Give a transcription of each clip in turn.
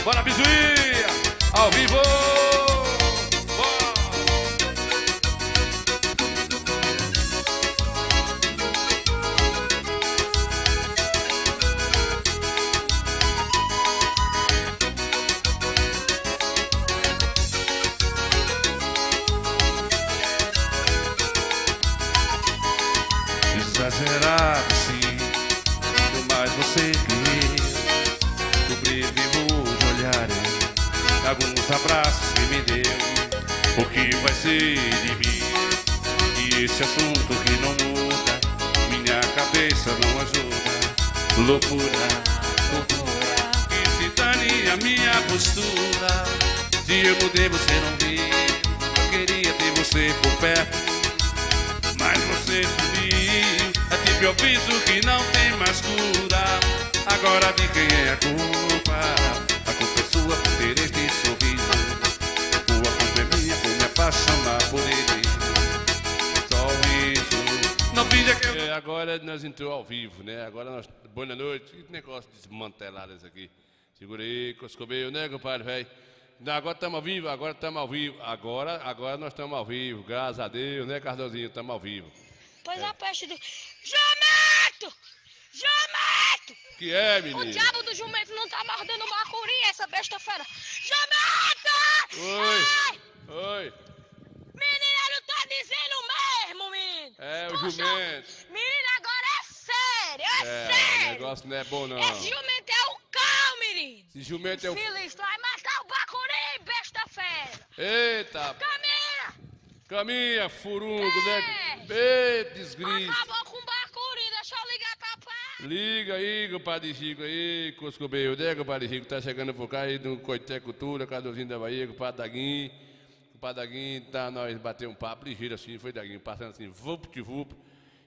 Bora, Bizuinha, ao vivo. Exagerado sim, mas você queria sobreviveu de olhares, alguns abraços que me deu. O que vai ser de mim? E esse assunto que não muda, minha cabeça não ajuda. Loucura, loucura, que se dane a minha postura. Se eu mudei você não viu, eu queria ter você por perto, mas você sumiu. É tipo eu aviso que não tem mais cura. Agora de quem é a culpa? A culpa é sua por ter este sorriso. A culpa é minha por me apaixonar por ele. Só isso. Não finja que eu... Agora nós entramos ao vivo, né? Agora nós... Boa noite. Que negócio desmantelado esse aqui. Segura aí, Coscobeio, né, compadre, velho? Agora estamos ao vivo, agora estamos ao vivo. Agora nós estamos ao vivo, graças a Deus, né, Cardozinho? Estamos ao vivo. Pois a peste do... Jumento! Jumento! Que é, menino? O diabo do jumento não tá mordendo o bacuri, essa besta fera. Jumento! Oi! Ai! Oi! Menina, não tá dizendo mesmo, menino! É, o Poxa, jumento. Menina, agora é sério, É, sério! o negócio não é bom, não. Esse jumento é o cão, menino! Esse jumento é o... Feliz, tu vai matar o bacuri, besta fera! Eita! Caminha! Caminha, furungo, né? Ei, desgrito. Acabou com o bacuri, deixa eu ligar pra pá! Liga aí, compadre Chico aí, Coscobeio, né, compadre Chico? Tá chegando por cá aí do Coité Cultura, Cardozinho da Bahia, compadre Daguinho. Compadre Daguinho, tá, nós batemos um papo ligeiro assim, foi Daguinho, passando assim, vup-de-vup.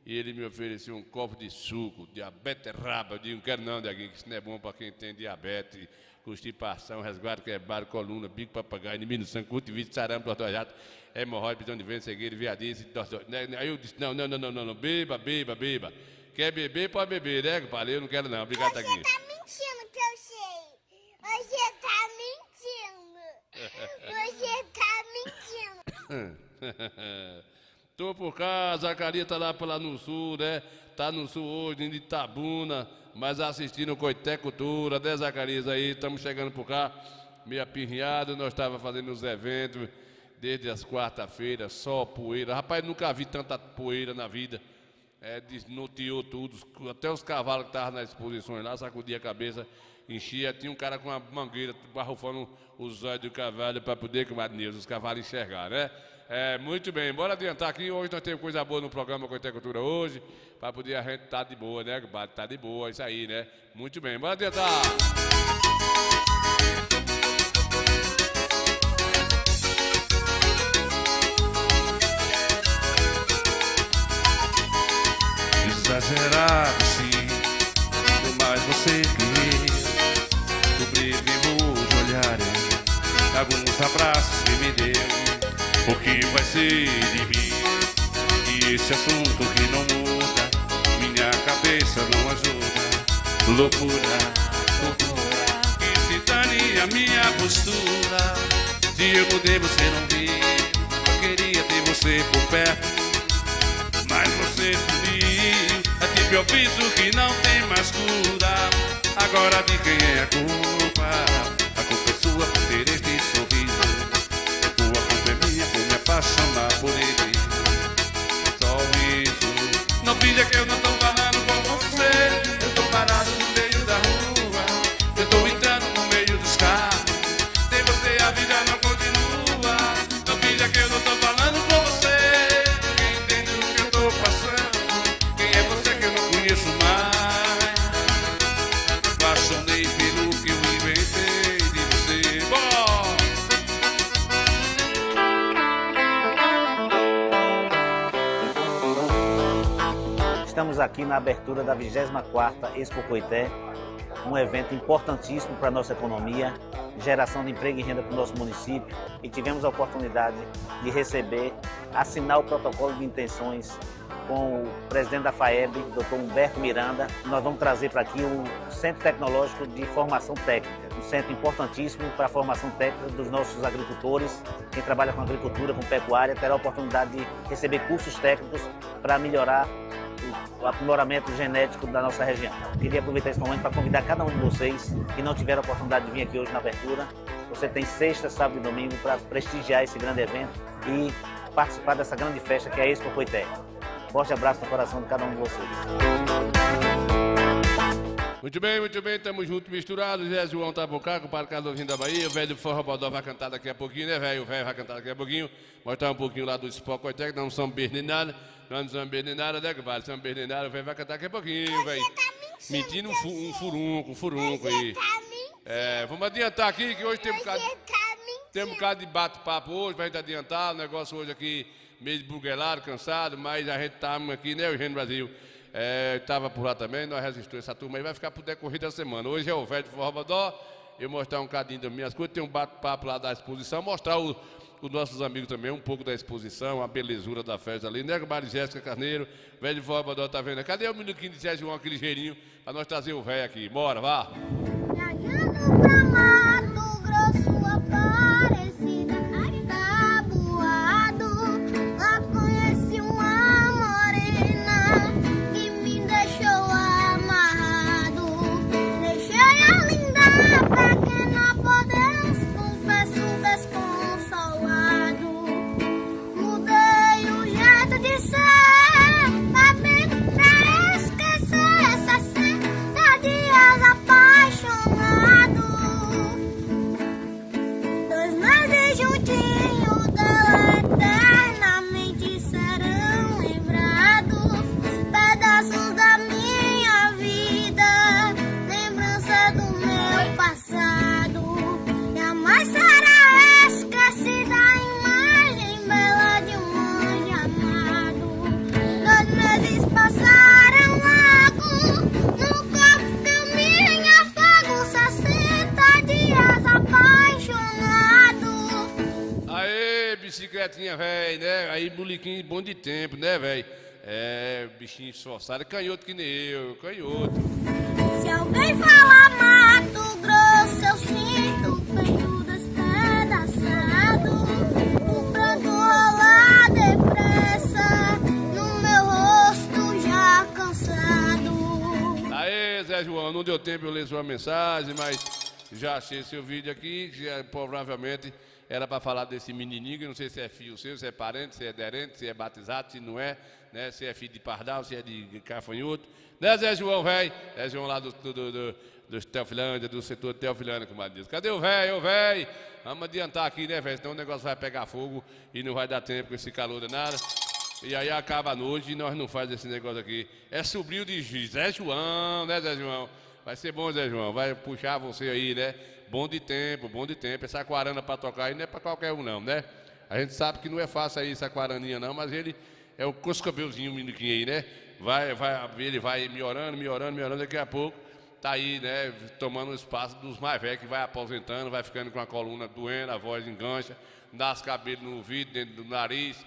E ele me ofereceu um copo de suco, diabetes raba. Eu digo, não quero não, Daguinho, que isso não é bom pra quem tem diabetes, constipação, resguardo quebrado, coluna, bico papagaio, anemia no sangue, curto vício, sarampo, tortojado, hemorroide, prisão de ventre, cegueira, viadice, aí eu disse, não, beba. Quer beber, pode beber, né, compadre? Eu não quero não, obrigado, Daguinho. Você tá mentindo que eu sei. Você tá mentindo. Tô por cá, Zacarias tá lá no sul, né? Tá no sul hoje, em Itabuna, mas assistindo o Coité Cultura, né, Zacarias? Aí, estamos chegando por cá, meio apirriado, nós estávamos fazendo os eventos desde as quarta-feiras, só poeira. Rapaz, nunca vi tanta poeira na vida. Desnorteou tudo, até os cavalos que estavam nas exposições lá, sacudia a cabeça, enchia, tinha um cara com uma mangueira barrufando os olhos do cavalo para poder, os cavalos enxergar, né? Muito bem, bora adiantar aqui, hoje nós temos coisa boa no programa Coité Cultura hoje, para poder a gente estar de boa, né? Tá de boa, isso aí, né? Muito bem, bora adiantar! Exagerado sim, mas você queria sobreviveu de olhares, alguns abraços que me deu. O que vai ser de mim? E esse assunto que não muda, minha cabeça não ajuda. Loucura, loucura, que se dane a minha postura. Se eu mudei você não viu, eu queria ter você por perto, mas você sumiu. É tipo eu aviso que não tem mais cura. Agora de quem é a culpa? A culpa é sua por ter este sorriso. A culpa é minha por me apaixonar por ele. Só isso. Não finja que eu não tô falando com você. Eu tô parado no meio da rua. Eu tô entrando no meio dos carros. Sem você a vida não continua. Não finja que eu não tô falando com você. Ninguém entende o que eu tô passando. Quem é você que eu não conheço mais? Apaixonei pelo que eu inventei de você. Bom! Estamos aqui na abertura da 24ª Expo Coité, um evento importantíssimo para a nossa economia, geração de emprego e renda para o nosso município, e tivemos a oportunidade de receber, assinar o protocolo de intenções com o presidente da FAEB, Dr. Humberto Miranda. Nós vamos trazer para aqui o Centro Tecnológico de Formação Técnica, um centro importantíssimo para a formação técnica dos nossos agricultores. Quem trabalha com agricultura, com pecuária, terá a oportunidade de receber cursos técnicos para melhorar o aprimoramento genético da nossa região. Queria aproveitar esse momento para convidar cada um de vocês que não tiveram a oportunidade de vir aqui hoje na abertura. Você tem sexta, sábado e domingo para prestigiar esse grande evento e participar dessa grande festa que é a Expo Coité. Forte abraço no coração de cada um de vocês. Muito bem, estamos juntos, misturados. Zé João tá por cá, com o Padre Carlos da Bahia. O velho do Forró Bodó vai cantar daqui a pouquinho, né, velho? O velho vai cantar daqui a pouquinho. Mostrar um pouquinho lá do Expo Coité, que nós não somos bem nem nada. Nós não somos bem nem nada, né, compadre? Somos bem nem nada. O velho vai cantar daqui a pouquinho, velho. Mentindo um furunco aí. Vamos adiantar aqui, que hoje tem um bocado de bate-papo hoje, pra gente adiantar. O negócio hoje aqui meio buguelado, cansado, mas a gente tá aqui, né, o Engenho Brasil. Estava por lá também, nós resistimos. Essa turma aí vai ficar pro decorrer da semana. Hoje é o velho de Forró Bodó. Eu mostrar um cadinho das minhas coisas, tem um bate-papo lá da exposição, mostrar os nossos amigos também, um pouco da exposição, a belezura da festa ali, né? Maria Jéssica Carneiro, velho de Forró Bodó, tá vendo? Cadê o minuquinho de Zé João, aquele ligeirinho, pra nós trazer o velho aqui? Bora, vá! Viajando pra Mato Grosso, Aparecida, tabuado, lá conheci uma morena que me deixou amarrado. Deixei a linda pequena por Deus, confesso desconsolado. Mudei o jeito de ser, bebendo pra esquecer 60 dias apaixonado. 2 meses juntinho dela eternamente serão lembrados. Pedaços da minha vida, lembrança do meu passado. Jamais será esquecida a imagem bela de um anjo amado. 2 meses passaram logo, no corpo caminha fogo, 60 dias apaixonado. Aê, bicicletinha, velho, né? Aí, molequinho bom de tempo, né, velho? Bichinho esforçado, canhoto que nem eu, canhoto. Se alguém falar Mato Grosso, eu sinto o peito despedaçado. O pranto rolar depressa no meu rosto já cansado. Aê, Zé João, não deu tempo eu ler sua mensagem, mas já achei seu vídeo aqui, que provavelmente era para falar desse menininho, que não sei se é filho seu, se é parente, se é aderente, se é batizado, se não é, né? Se é filho de pardal, se é de cafanhoto. Né, Zé João, velho? Zé João lá do Teofilândia, do setor Teofilândia, como diz. Cadê o velho, ô velho? Vamos adiantar aqui, né, velho? Senão o negócio vai pegar fogo e não vai dar tempo com esse calor danado. E aí acaba a noite e nós não fazemos esse negócio aqui. É sobrinho de Zé João, né, Zé João? Vai ser bom, Zé João. Vai puxar você aí, né? Bom de tempo, bom de tempo. Essa aquarana para tocar aí não é para qualquer um, não, né? A gente sabe que não é fácil aí essa aquaraninha, não, mas ele é o coscabelzinho, o menininho aí, né? Ele vai melhorando, daqui a pouco tá aí, né? Tomando o espaço dos mais velhos, que vai aposentando, vai ficando com a coluna doendo, a voz engancha, dá os cabelos no ouvido, dentro do nariz,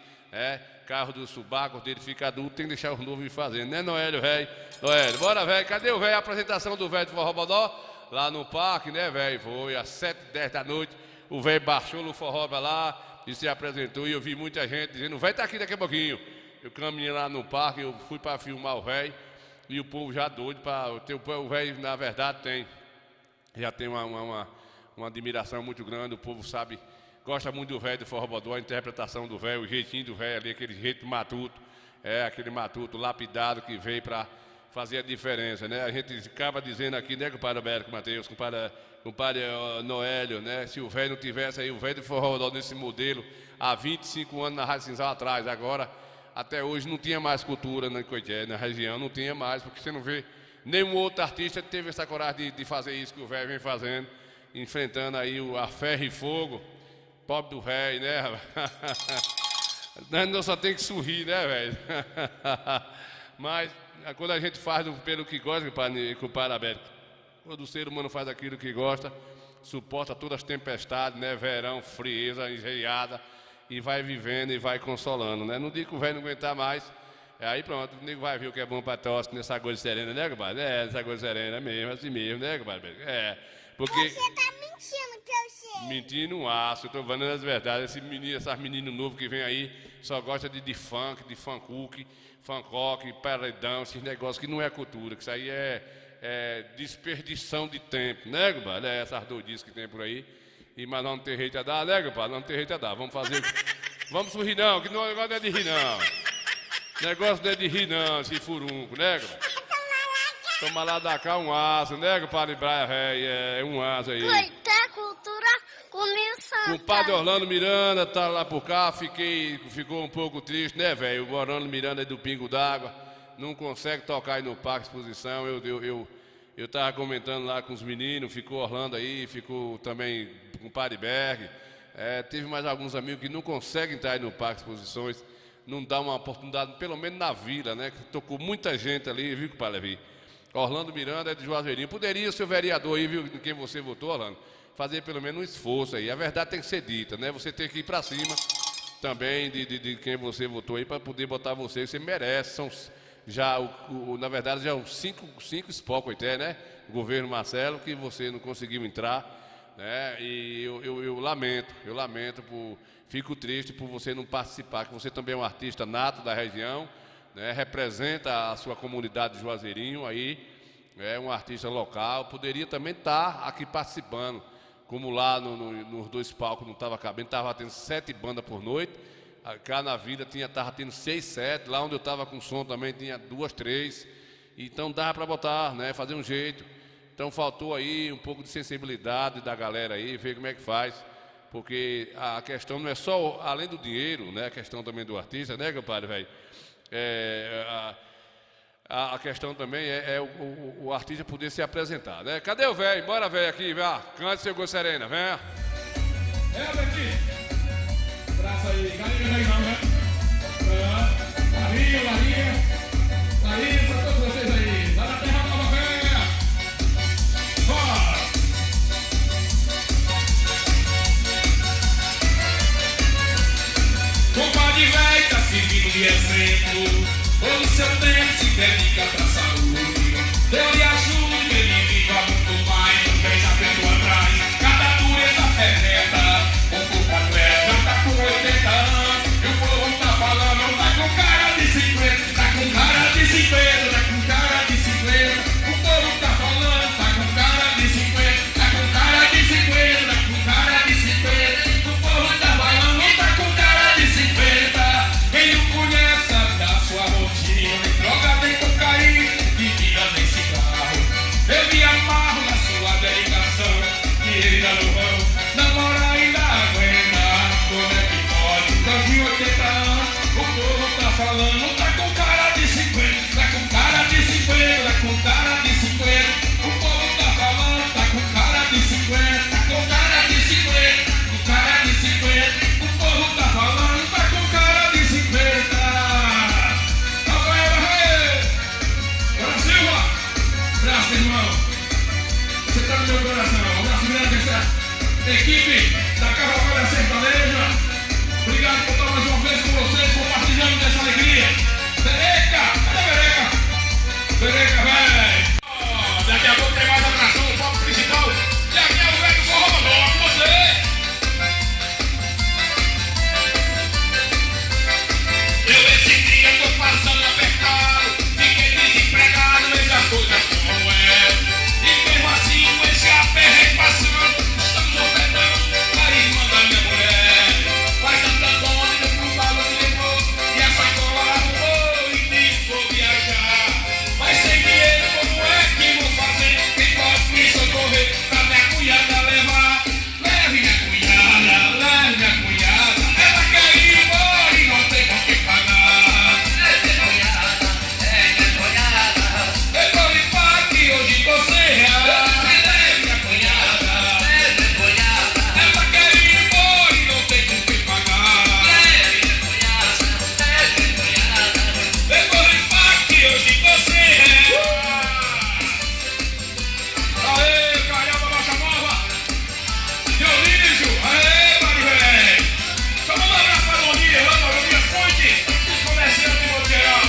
carro do subaco dele fica adulto, tem que deixar os novos ir fazendo, né, Noélio, velho? Noélio, bora, velho, cadê o velho? A apresentação do velho de Forró Bodó? Lá no parque, né, velho? Foi às 7h10 da noite, o velho baixou no forró pra lá e se apresentou, e eu vi muita gente dizendo, o velho tá aqui daqui a pouquinho. Eu caminhei lá no parque, eu fui para filmar o velho, e o povo já doido para... O velho, na verdade, já tem uma admiração muito grande, o povo sabe, gosta muito do velho do Forró Bodó, a interpretação do velho, o jeitinho do velho ali, aquele jeito matuto, aquele matuto lapidado que veio para fazer a diferença, né? A gente acaba dizendo aqui, né, compadre Alberto Matheus, compadre Noélio, né? Se o velho não tivesse aí, o velho do Forró Bodó nesse modelo, há 25 anos na Rádio Cinzal atrás, agora, até hoje não tinha mais cultura na Coité, na região, não tinha mais, porque você não vê nenhum outro artista que teve essa coragem de fazer isso que o velho vem fazendo, enfrentando aí a ferro e fogo, pobre do velho, né? Nós só tem que sorrir, né, velho? Mas quando a gente faz pelo que gosta, compadre Alberto, quando o ser humano faz aquilo que gosta, suporta todas as tempestades, né? Verão, frieza, engeada, e vai vivendo e vai consolando, né? Não digo que o velho não aguentar mais, Aí pronto, o nego vai ver o que é bom pra tosse nessa coisa serena, né, compadre? É, nessa coisa serena mesmo, assim mesmo, né, compadre? É, porque... Você tá mentindo que eu sei. Mentindo um aço, eu tô falando as verdades. Essas meninos novos que vem aí só gosta de funk, de fancuque, fancoque, paredão, esses negócios que não é cultura, que isso aí é desperdição de tempo, né, compadre? É essas doidices que tem por aí. Mas não tem jeito a dar, né, compadre? Não tem jeito a dar. Vamos fazer. Vamos sorrir não, que o negócio não é de rir não. Negócio não é de rir não, esse furunco, né, compadre? Toma lá da cá um aço, né, compadre Braia, é um aço aí. Coité Cultura começando. O padre Orlando Miranda tá lá por cá, ficou um pouco triste, né, velho? O Orlando Miranda é do Pingo d'Água, não consegue tocar aí no Parque Exposição. Eu tava comentando lá com os meninos, ficou Orlando aí, ficou também com o padre Berg. Teve mais alguns amigos que não conseguem estar aí no Parque Exposições, não dá uma oportunidade, pelo menos na vila, né? Que tocou muita gente ali, viu, compadre Levi? Orlando Miranda é de Juazeirinho. Poderia ser o vereador aí, viu, em quem você votou, Orlando, fazer pelo menos um esforço aí. A verdade tem que ser dita, né? Você tem que ir pra cima também de quem você votou aí para poder botar você. Você merece. São já, na verdade, já os cinco espocos até, né? O governo Marcelo, que você não conseguiu entrar, né? E eu lamento, fico triste por você não participar, que você também é um artista nato da região, né, representa a sua comunidade de Juazeirinho aí, é um artista local, poderia também estar aqui participando, como lá nos dois palcos não estava cabendo, estava tendo 7 bandas por noite, cá na vila estava tendo 6, 7, lá onde eu estava com som também tinha 2, 3, então dava para botar, né, fazer um jeito. Então faltou aí um pouco de sensibilidade da galera aí, ver como é que faz, porque a questão não é só, além do dinheiro, né, a questão também do artista, né, compadre, velho? A questão também é o artista poder se apresentar, né? Cadê o velho? Bora, velho, aqui, vem, cante seu Gol Serena, vem. Aqui. Braço aí, carinho legal, né? Larinha, pra todos vocês aí. Lá na terra nova, velha. Bora! Compadre velho tá servindo de exemplo. Todo seu tempo se dedica pra saúde. Deus lhe ajude, ele viva muito mais. Não veja pelo atrás, cada dureza ferreta. O corpo atleta já tá com 80 anos. E o povo tá falando, tá com cara de 50. Tá com cara de 50, tá com cara de 50. O povo tá falando, tá com cara de 50. Tá com cara de 50, tá com cara de 50. O povo tá falando, tá com cara de 50. Quem não conhece sabe da sua rotina. Nem droga, nem cocaína, bebida, nem cigarro. Eu me amarro na sua dedicação. E ele dá no ramo, namora ainda aguenta. Como é que pode? Tá de 80 anos. O povo tá falando, tá com cara de 50. Tá com cara de 50, tá com cara de 50. O povo tá falando, tá com cara de 50. Tá com cara de 50, com cara de 50. O povo tá falando, tá com cara de 50. Rafael Barreiro, Dona Silva, abraço, irmão. Você tá no meu coração. Um abraço grande essa equipe da Cavalcada Sertaneja. Obrigado por estar mais uma vez com vocês, compartilhando dessa alegria. Bereca, cadê Bereca? Bereca, velho. Daqui a pouco tem mais atração no palco principal. E aqui é o velho forró Madonna com você. Eu esse dia tô passando apertado. Fiquei desempregado, veja as coisas como é. E mesmo assim com esse aperreio passando, estamos ofertando a irmã da minha mulher. Vai Santo Antônio pro balão levou e a sacola arrumou e disse vou viajar. Mas sem dinheiro como é que vou fazer? Quem pode me socorrer pra minha cunhada levar? Leve minha cunhada, ela quer ir embora e não tem com que pagar. Eu vou limpar que hoje você leve minha cunhada, ela quer ir embora e não tem com que pagar. Eu vou limpar que hoje você Aê, caramba, Baixa Nova! Dionísio! Aê, Marivé! Só manda um abraço pra Donias, lá pra Donias Fonte, os comerciantes de Monteirão.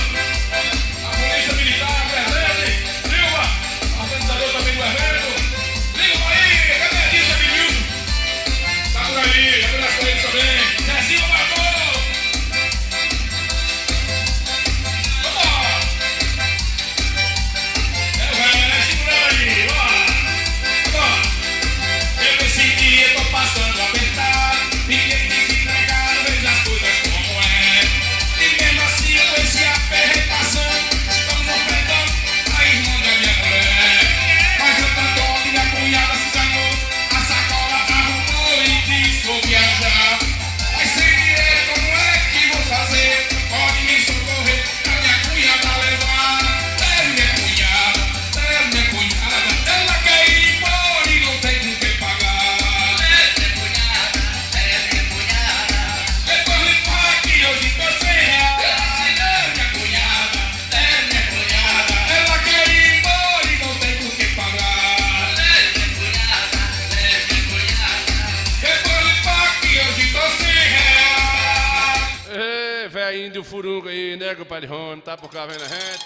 do Furunco aí, né, compadre Rony? Tá por cá vendo a gente?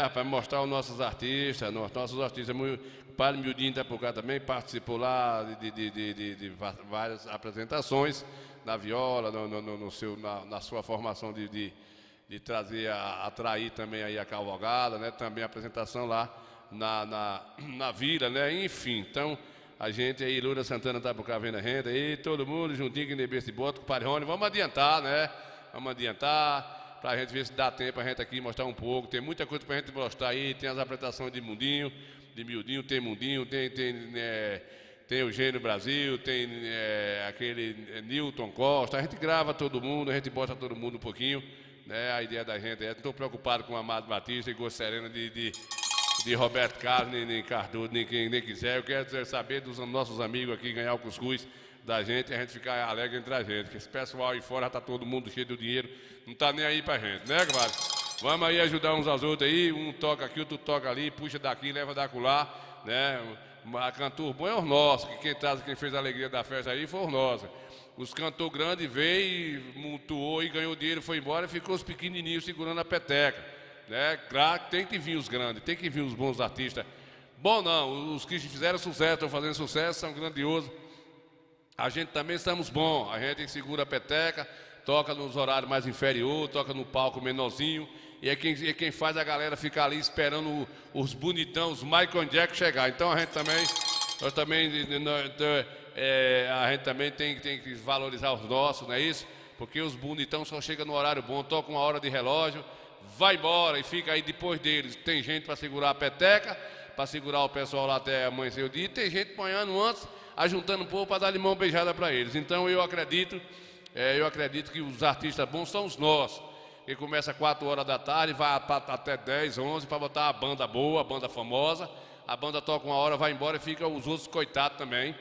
Rapaz, mostrar os nossos artistas, o padre Mildinho tá por cá também, participou lá de várias apresentações na viola, na sua formação de trazer, atrair também aí a cavalgada, né? Também a apresentação lá na vila, né? Enfim, então a gente aí, Loura Santana tá por cá vendo a gente aí, todo mundo juntinho aqui nesse de bota com o padre Rony, vamos adiantar, né? Vamos adiantar, pra gente ver se dá tempo a gente aqui mostrar um pouco, tem muita coisa pra gente mostrar aí, tem as apresentações de Mundinho, de Mildinho, tem Mundinho, tem Eugênio Brasil, tem aquele Newton Costa, a gente grava todo mundo, a gente bota todo mundo um pouquinho, né? A ideia da gente não estou preocupado com o Amado Batista e com Serena de Roberto Carlos, nem Cardoso, nem quem nem quiser. Eu quero saber dos nossos amigos aqui ganhar o cuscuz da gente e a gente ficar alegre entre a gente. Que esse pessoal aí fora tá todo mundo cheio de dinheiro, não tá nem aí pra gente, né, compadre? Vamos aí ajudar uns aos outros aí, um toca aqui, outro toca ali, puxa daqui, leva da acolá, né? A cantor bom é os nossos, que quem fez a alegria da festa aí foi os nossos. Os cantor grande veio, mutuou e ganhou dinheiro, foi embora e ficou os pequenininhos segurando a peteca. Né? Claro, tem que vir os grandes, tem que vir os bons artistas. Bom não, os que fizeram sucesso, estão fazendo sucesso, são grandiosos. A gente também estamos bons, a gente segura a peteca, toca nos horários mais inferiores, toca no palco menorzinho, e é quem faz a galera ficar ali esperando os bonitão, os Michael Jackson chegar. Então a gente também tem que valorizar os nossos, não é isso? Porque os bonitão só chegam no horário bom, tocam uma hora de relógio, vai embora e fica aí depois deles. Tem gente para segurar a peteca, para segurar o pessoal lá até amanhecer o dia, e tem gente apanhando antes, ajuntando um pouco para dar limão beijada para eles. Então eu acredito que os artistas bons são os nossos, que começa às 4 horas da tarde, vai até 10, 11 para botar a banda boa, a banda famosa. A banda toca uma hora, vai embora e fica os outros coitados também,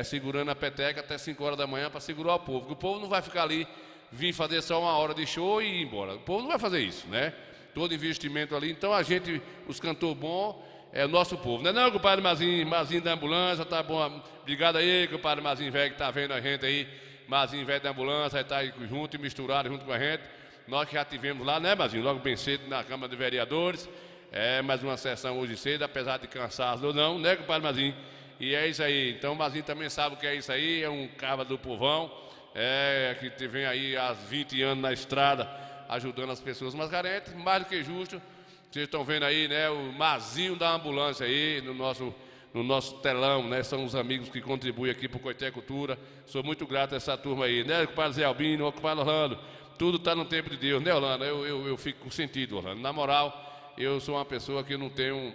segurando a peteca até 5 horas da manhã para segurar o povo. Porque o povo não vai ficar ali, vir fazer só uma hora de show e ir embora. O povo não vai fazer isso, né? Todo investimento ali. Então a gente, os cantores bons, é o nosso povo. Não é não, compadre Mazinho da ambulância, tá bom? Obrigado aí, compadre Mazinho velho que tá vendo a gente aí. Mazinho velho da ambulância, tá aí junto e misturado junto com a gente. Nós que já tivemos lá, né, Mazinho? Logo bem cedo na Câmara de Vereadores. Mais uma sessão hoje cedo, apesar de cansaço ou não, né, compadre Mazinho? E é isso aí. Então o Mazinho também sabe o que é isso aí, é um cabra do povão. Que vem aí há 20 anos na estrada, ajudando as pessoas mais carentes, mais do que justo. Vocês estão vendo aí, né, o Mazinho da ambulância aí, no nosso telão, né, são os amigos que contribuem aqui para o Coité Cultura. Sou muito grato a essa turma aí, né, compadre Zé Albino, compadre Orlando, tudo está no tempo de Deus, né, Orlando? Eu fico com sentido, Orlando. Na moral, eu sou uma pessoa que não tenho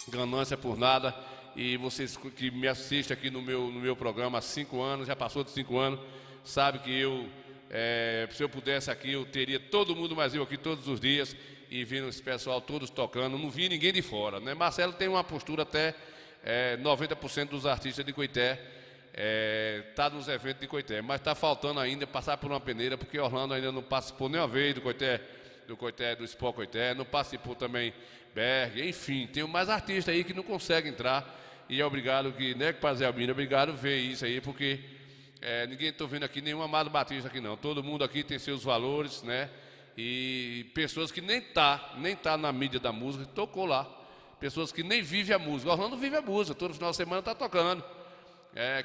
ganância por nada, e vocês que me assistem aqui no meu programa há 5 anos, já passou de 5 anos, sabe que se eu pudesse aqui, eu teria todo mundo mais eu aqui todos os dias e vendo esse pessoal todos tocando, não vi ninguém de fora, né? Marcelo tem uma postura até 90% dos artistas de Coité tá nos eventos de Coité, mas está faltando ainda passar por uma peneira, porque Orlando ainda não participou nem uma vez do Expo Coité, não participou também Berg, enfim, tem mais artistas aí que não conseguem entrar, e é obrigado que, né, que Zé Albino, obrigado ver isso aí, porque ninguém está vendo aqui nenhum Amado Batista aqui não. Todo mundo aqui tem seus valores, né? E pessoas que nem tá na mídia da música, tocou lá. Pessoas que nem vivem a música. O Orlando vive a música, todo final de semana está tocando.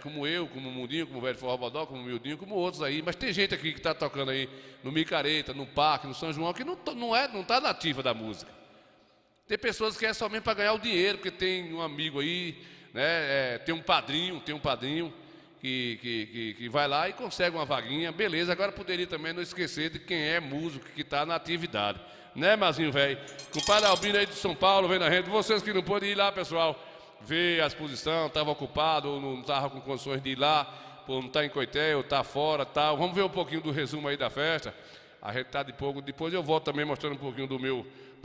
Como eu, como o Mundinho, como o Velho Forró Bodó, como o Mildinho, como outros aí. Mas tem gente aqui que está tocando aí no Micareta, no Parque, no São João, que não está nativa da música. Tem pessoas que é somente para ganhar o dinheiro, porque tem um amigo aí, né? Tem um padrinho que vai lá e consegue uma vaguinha, beleza. Agora poderia também não esquecer de quem é músico que está na atividade, né, Mazinho velho? Com o padre Albino aí de São Paulo vendo a gente, vocês que não podem ir lá, pessoal, ver a exposição, estava ocupado ou não estava com condições de ir lá, por não estar em Coité ou estar fora, tal. Vamos ver um pouquinho do resumo aí da festa. A gente está de pouco, depois eu volto também mostrando um pouquinho do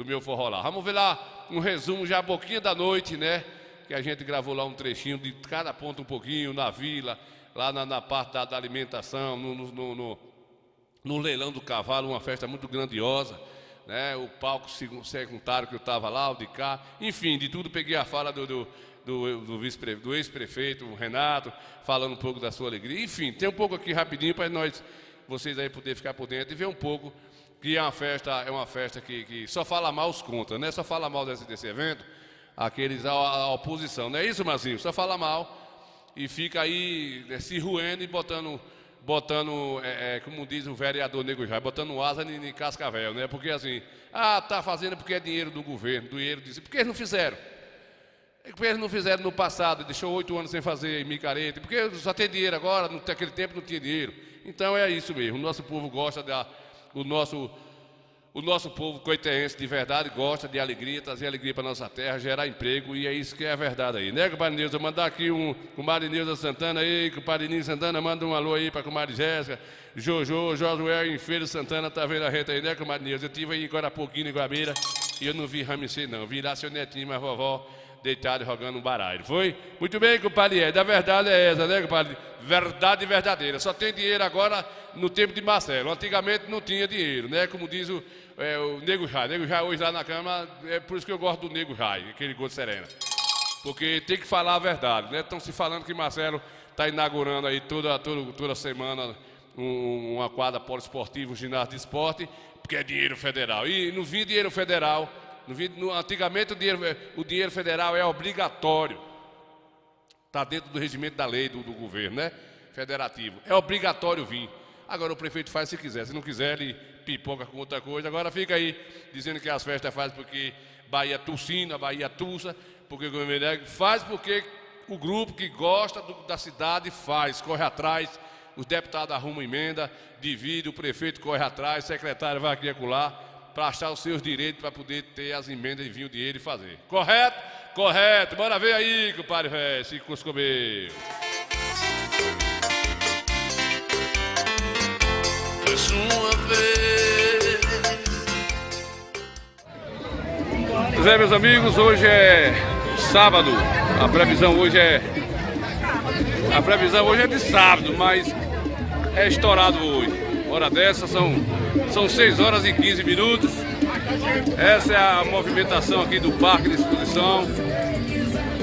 meu forró lá. Vamos ver lá um resumo já a boquinha da noite, né? Que a gente gravou lá um trechinho de cada ponto um pouquinho, na vila, lá na parte da alimentação, no leilão do cavalo, uma festa muito grandiosa, né? O palco secundário que eu estava lá, o de cá, enfim, de tudo peguei a fala do ex-prefeito, o Renato, falando um pouco da sua alegria. Enfim, tem um pouco aqui rapidinho para nós vocês aí poderem ficar por dentro e ver um pouco que é uma festa que só fala mal os contra, né? Só fala mal desse evento, aqueles a oposição, não é isso, Marcinho? Só fala mal e fica aí, né, se ruendo e botando como diz o vereador Nego Jair, botando asa em cascavel, né? Porque assim, tá fazendo porque é dinheiro do governo, do dinheiro disso. Por que eles não fizeram? Porque eles não fizeram no passado, deixou 8 anos sem fazer micareta, porque só tem dinheiro agora, naquele tempo não tinha dinheiro. Então é isso mesmo, o nosso povo gosta o nosso povo coitense de verdade gosta de alegria, trazer alegria para nossa terra, gerar emprego, e é isso que é a verdade aí, né, compadre Nilza? Mandar aqui compadre Nilza Santana aí, compadre Nilza Santana, manda um alô aí para comadre Jéssica, Josué em Feira Santana, tá vendo a reta aí, né, compadre Nilza? Eu estive aí agora há pouquinho em Guabira e eu não vi Ramsey não, vi lá seu netinho, mas vovó deitado jogando um baralho, foi? Muito bem, compadre Ed, a verdade é essa, né, compadre? Verdade verdadeira, só tem dinheiro agora no tempo de Marcelo, antigamente não tinha dinheiro, né, como diz o Nego Jair hoje lá na Câmara, é por isso que eu gosto do Nego Jair, aquele gol de Serena, porque tem que falar a verdade, né, estão se falando que Marcelo está inaugurando aí toda semana uma quadra poliesportiva, um ginásio de esporte, porque é dinheiro federal, e não vinha dinheiro federal. Antigamente o dinheiro federal é obrigatório, está dentro do regimento da lei do governo, né? Federativo, é obrigatório vir. Agora o prefeito faz se quiser, se não quiser ele pipoca com outra coisa. Agora fica aí dizendo que as festas faz porque Bahia Tucina, Bahia Tussa, porque o governo faz porque o grupo que gosta da cidade faz, corre atrás, os deputados arrumam emenda, divide, o prefeito corre atrás, o secretário vai aqui e acolá, para achar os seus direitos, para poder ter as emendas e vir o dinheiro e fazer. Correto? Correto. Bora ver aí, compadre velho, se cuscomeu. Mais uma vez. Pois é, meus amigos, hoje é sábado. A previsão hoje é de sábado, mas é estourado hoje. Hora dessa são 6 horas e 15 minutos. Essa é a movimentação aqui do Parque de Exposição.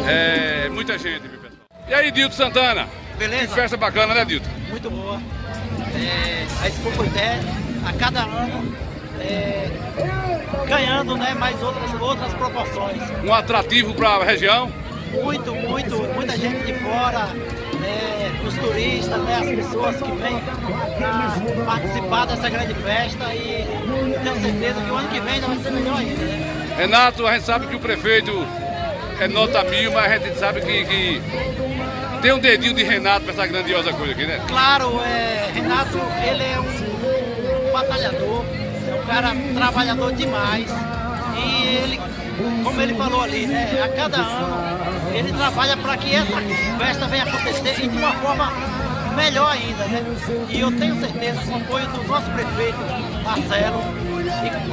É muita gente, meu pessoal. E aí, Dilton Santana? Beleza? Que festa bacana, né, Dilton? Muito boa. A Expo Coité, a cada ano, ganhando, né, mais outras proporções. Um atrativo para a região? Muita gente de fora, os turistas, né, as pessoas que vêm para participar dessa grande festa, e tenho certeza que o ano que vem ainda vai ser melhor ainda, né? Renato, a gente sabe que o prefeito é nota 1000, mas a gente sabe que tem um dedinho de Renato para essa grandiosa coisa aqui, né? Claro, Renato, ele é um batalhador, é um cara trabalhador demais, e ele, como ele falou ali, né, a cada ano ele trabalha para que essa festa venha acontecer e de uma forma melhor ainda, né? E eu tenho certeza com o apoio do nosso prefeito Marcelo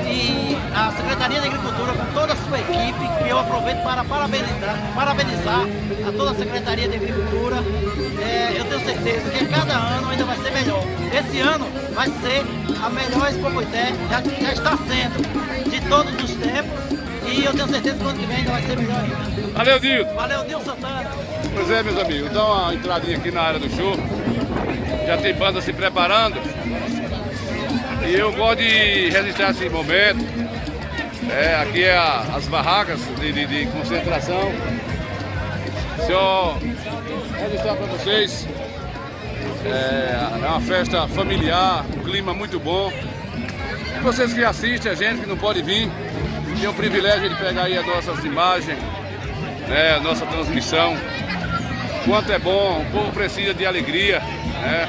e a Secretaria de Agricultura, com toda a sua equipe, que eu aproveito para parabenizar a toda a Secretaria de Agricultura. Eu tenho certeza que cada ano ainda vai ser melhor. Esse ano vai ser a melhor Expo Coité, já está sendo de todos os tempos, e eu tenho certeza que o ano que vem ainda vai ser melhor ainda. Valeu, Dilton. Valeu, Dilton Santana. Pois é, meus amigos, dá uma entradinha aqui na área do show. Já tem banda se preparando. E eu gosto de registrar esse momento. Aqui é as barracas de concentração. Só registrar para vocês. É uma festa familiar, um clima muito bom. E vocês que assistem, a gente que não pode vir, tem o privilégio de pegar aí as nossas imagens, né, a nossa transmissão. Quanto é bom, o povo precisa de alegria, né?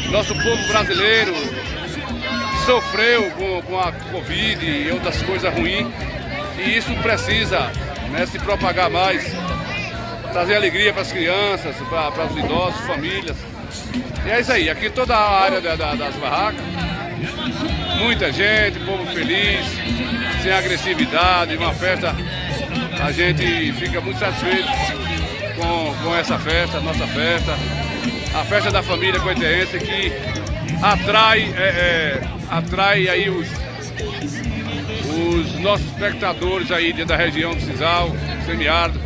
Nosso povo brasileiro sofreu com a Covid e outras coisas ruins, e isso precisa, né, se propagar mais, trazer alegria para as crianças, para os idosos, famílias. E é isso aí, aqui toda a área das barracas, muita gente, povo feliz, sem agressividade, uma festa, a gente fica muito satisfeito com essa festa, nossa festa, a festa da família coitense, que atrai aí os nossos espectadores aí dentro da região do Cisal, Semiárido.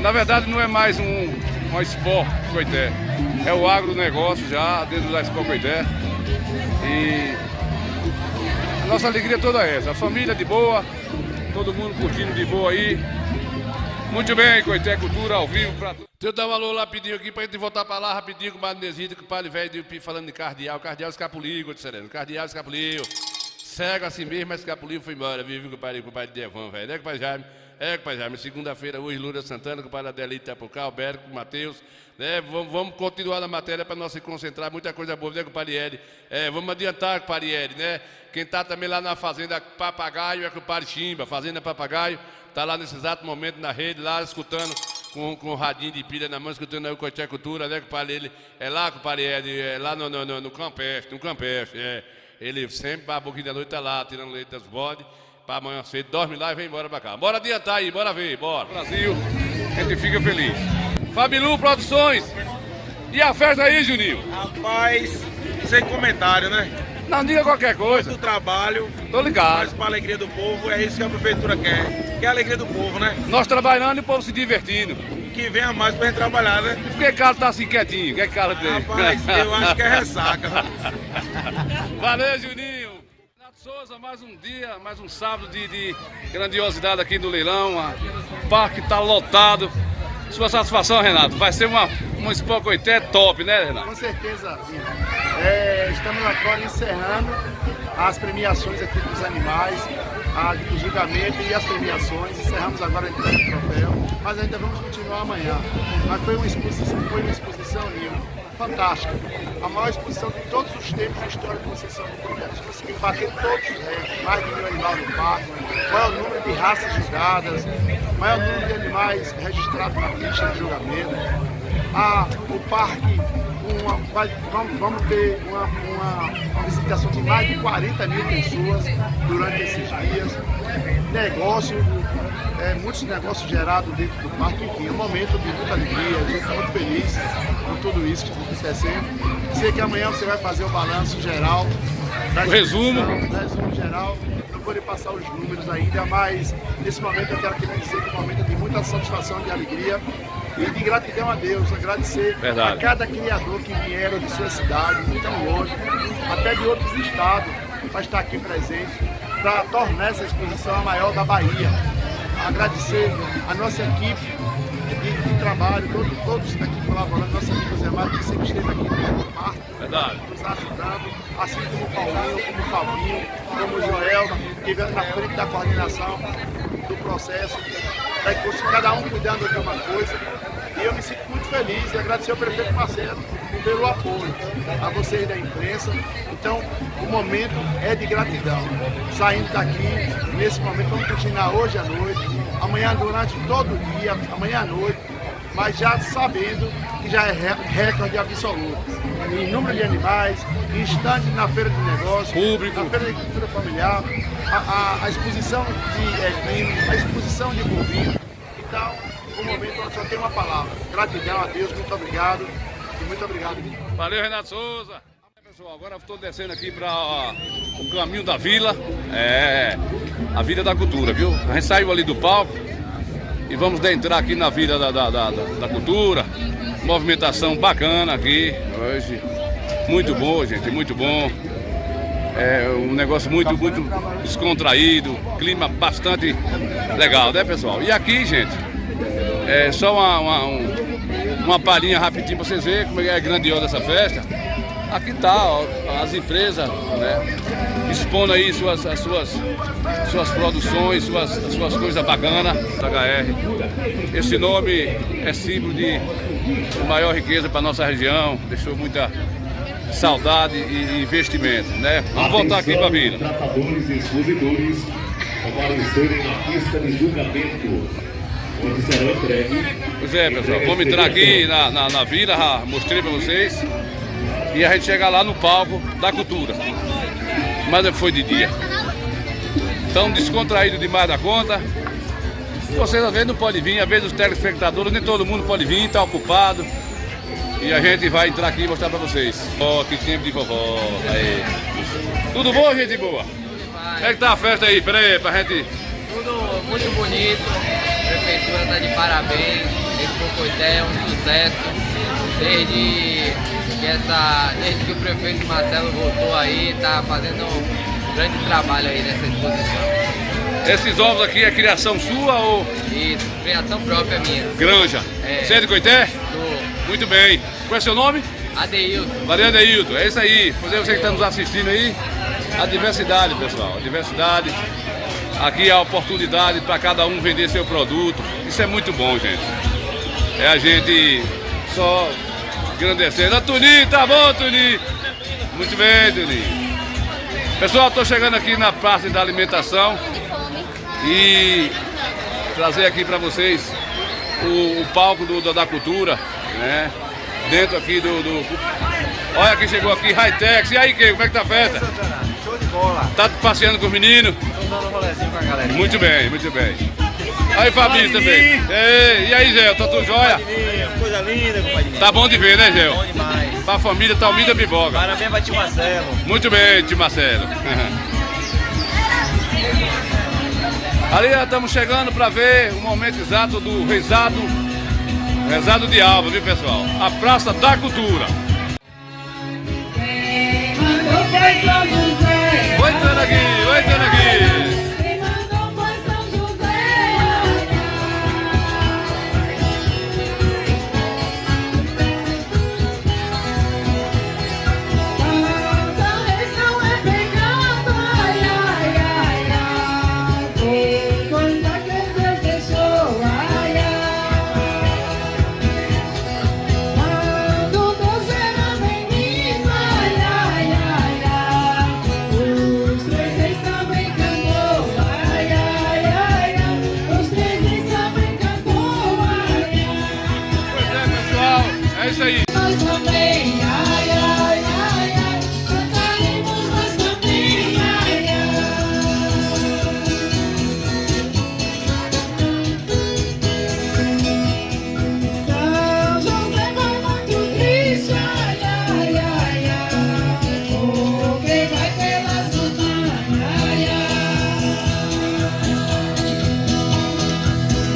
Na verdade não é mais uma Expo Coité. É o agronegócio já dentro da Expo Coité. E a nossa alegria toda é essa. A família de boa, todo mundo curtindo de boa aí. Muito bem, Coité Cultura ao vivo pra todos. Deixa eu dar um alô rapidinho aqui pra gente voltar pra lá rapidinho com o Padre Nesito, com o Padre Velho falando de cardeal. Cardeal escapuliu, Sereno. Cardeal escapuliu. Cego assim mesmo, mas escapuliu foi embora, viu, com o Padre Devan, velho. É, Pai Jaime. Pai Jaime. Segunda-feira, hoje, Lula Santana, com o Padre Adelito Tapucá, Alberto, com o Matheus. Né? Vamos continuar na matéria para nós se concentrar, muita coisa boa, né, com o Parieri. Vamos adiantar com o Parieri, né? Quem está também lá na Fazenda Papagaio é com o Padre Chimba, Fazenda Papagaio. Está lá nesse exato momento na rede, lá escutando, com o radinho de pilha na mão, escutando aí o Coité Cultura, né? Com o Padre, ele é lá com o Parieri, é lá no Campestre, Ele sempre, a boquinha da noite, tá lá, tirando leite das bodes, para amanhã cedo, dorme lá e vem embora para cá. Bora adiantar aí, bora ver, bora. Brasil, a gente fica feliz. Fabilu Produções, e a festa aí, Juninho? Rapaz, sem comentário, né? Não diga qualquer coisa. Do trabalho, tô ligado. Mas para a alegria do povo, é isso que a prefeitura quer. Que é a alegria do povo, né? Nós trabalhando e o povo se divertindo. Que venha mais pra gente trabalhar, né? Por que cara tá assim quietinho? O que cara tem? Rapaz, eu acho que é ressaca. Valeu, Juninho. Renato Souza, mais um dia, mais um sábado de grandiosidade aqui do leilão. O parque tá lotado. Sua satisfação, Renato? Vai ser uma Expo Coité top, né, Renato? Com certeza, estamos agora encerrando as premiações aqui dos animais, o julgamento e as premiações. Encerramos agora o troféu, mas ainda vamos continuar amanhã. Mas foi uma exposição linda, fantástica. A maior exposição de todos os tempos da história de Conceição do Nordeste. Conseguimos bater todos os recordes, mais de 1000 animais no parque, maior número de raças julgadas, maior número de animais registrados na pista de julgamento. O parque, vamos ter uma visitação de mais de 40 mil pessoas durante esses dias. Muitos negócios gerados dentro do parque, enfim, é um momento de muita alegria, a gente está muito feliz com tudo isso que está acontecendo. Sei que amanhã você vai fazer o balanço geral, o resumo geral. Não vou lhe passar os números ainda, mas nesse momento eu quero dizer que é um momento de muita satisfação, de alegria e de gratidão a Deus, agradecer a cada criador que vieram de sua cidade, de tão longe, até de outros estados, para estar aqui presente, para tornar essa exposição a maior da Bahia. Agradecer a nossa equipe de trabalho, todos aqui colaborando, nossa amiga Zé Mário, que sempre esteve aqui no parque, nos ajudando, assim como o Paulinho, como o Fabinho, como o Joel, que vieram na frente da coordenação do processo, cada um cuidando de uma coisa. E eu me sinto muito feliz e agradecer ao prefeito Marcelo pelo apoio, a vocês da imprensa. Então, o momento é de gratidão. Saindo daqui, nesse momento, vamos continuar hoje à noite, amanhã durante todo o dia, amanhã à noite, mas já sabendo que já é recorde absoluto. Em número de animais, em estande na feira de negócios, público, na feira de cultura familiar, a exposição de equino, a exposição de bovino. Então, no momento, eu só tenho uma palavra. Gratidão a Deus, muito obrigado. E muito obrigado. Valeu, Renato Souza. Pessoal, agora estou descendo aqui para o caminho da vila. A Vila da Cultura, viu? A gente saiu ali do palco e vamos entrar aqui na Vila da Cultura. Movimentação bacana aqui hoje. Muito bom, gente, muito bom. É um negócio muito descontraído, clima bastante legal, né, pessoal? E aqui, gente, é só uma palhinha rapidinho para vocês verem como é grandiosa essa festa. Aqui tá, ó, as empresas, né, expondo aí suas produções, suas coisas bacanas da HR. Esse nome é símbolo de maior riqueza para nossa região, deixou muita saudade e investimento, né? Vamos voltar aqui para a vila. Tratadores e expositores comparecerem na pista de julgamento, onde será entregue. Pois é, pessoal, vamos entrar aqui na vila, já mostrei para vocês. E a gente chega lá no palco da cultura. Mas foi de dia. Tão descontraído demais da conta. Vocês às vezes não podem vir, às vezes os telespectadores, nem todo mundo pode vir, está ocupado. E a gente vai entrar aqui e mostrar pra vocês. Ó, que tempo de vovó. Aí. Tudo bom, gente boa? Como é que tá a festa aí? Pera aí, pra gente... Tudo muito bonito. prefeitura está de parabéns, esse Coité é um sucesso, desde que o prefeito Marcelo voltou aí, está fazendo um grande trabalho aí nessa exposição. Esses ovos aqui é criação sua ou? Isso, criação própria minha. Granja. É. Você é de Coité? Sou. Muito bem. Qual é o seu nome? Adeilton. Valeu, Adeilton. É isso aí. Você que está nos assistindo aí, a diversidade, pessoal. A diversidade. Aqui a oportunidade para cada um vender seu produto. Isso é muito bom, gente. É a gente só engrandecendo. Tuninho, tá bom, Tuninho? Muito bem, Tuninho. Pessoal, estou chegando aqui na praça da alimentação e trazer aqui para vocês o palco da cultura, né? Dentro aqui Olha quem chegou aqui, Hightex. E aí, Kei, como é que tá a festa? Show de bola. Tá passeando com os meninos? Estamos dando um rolezinho com a galera. Muito bem, muito bem. Aí, Fabinho também. E aí, Gel, tá tudo jóia? Coisa linda, compadre. Tá bom de ver, né, Gel? Bom demais. Pra família Talmida Biboga. Parabéns pra tio Marcelo. Muito bem, tio Marcelo. Ali estamos chegando para ver o momento exato do rezado de alva, viu, pessoal? A Praça da Cultura. Oi, Tanagui, oi, Tanagui. É isso aí. Nós também, ai, ai, ai, ai, cantaremos nós também, ai, São José vai muito triste, ai, ai, ai, ai, porque vai pelas montanhas,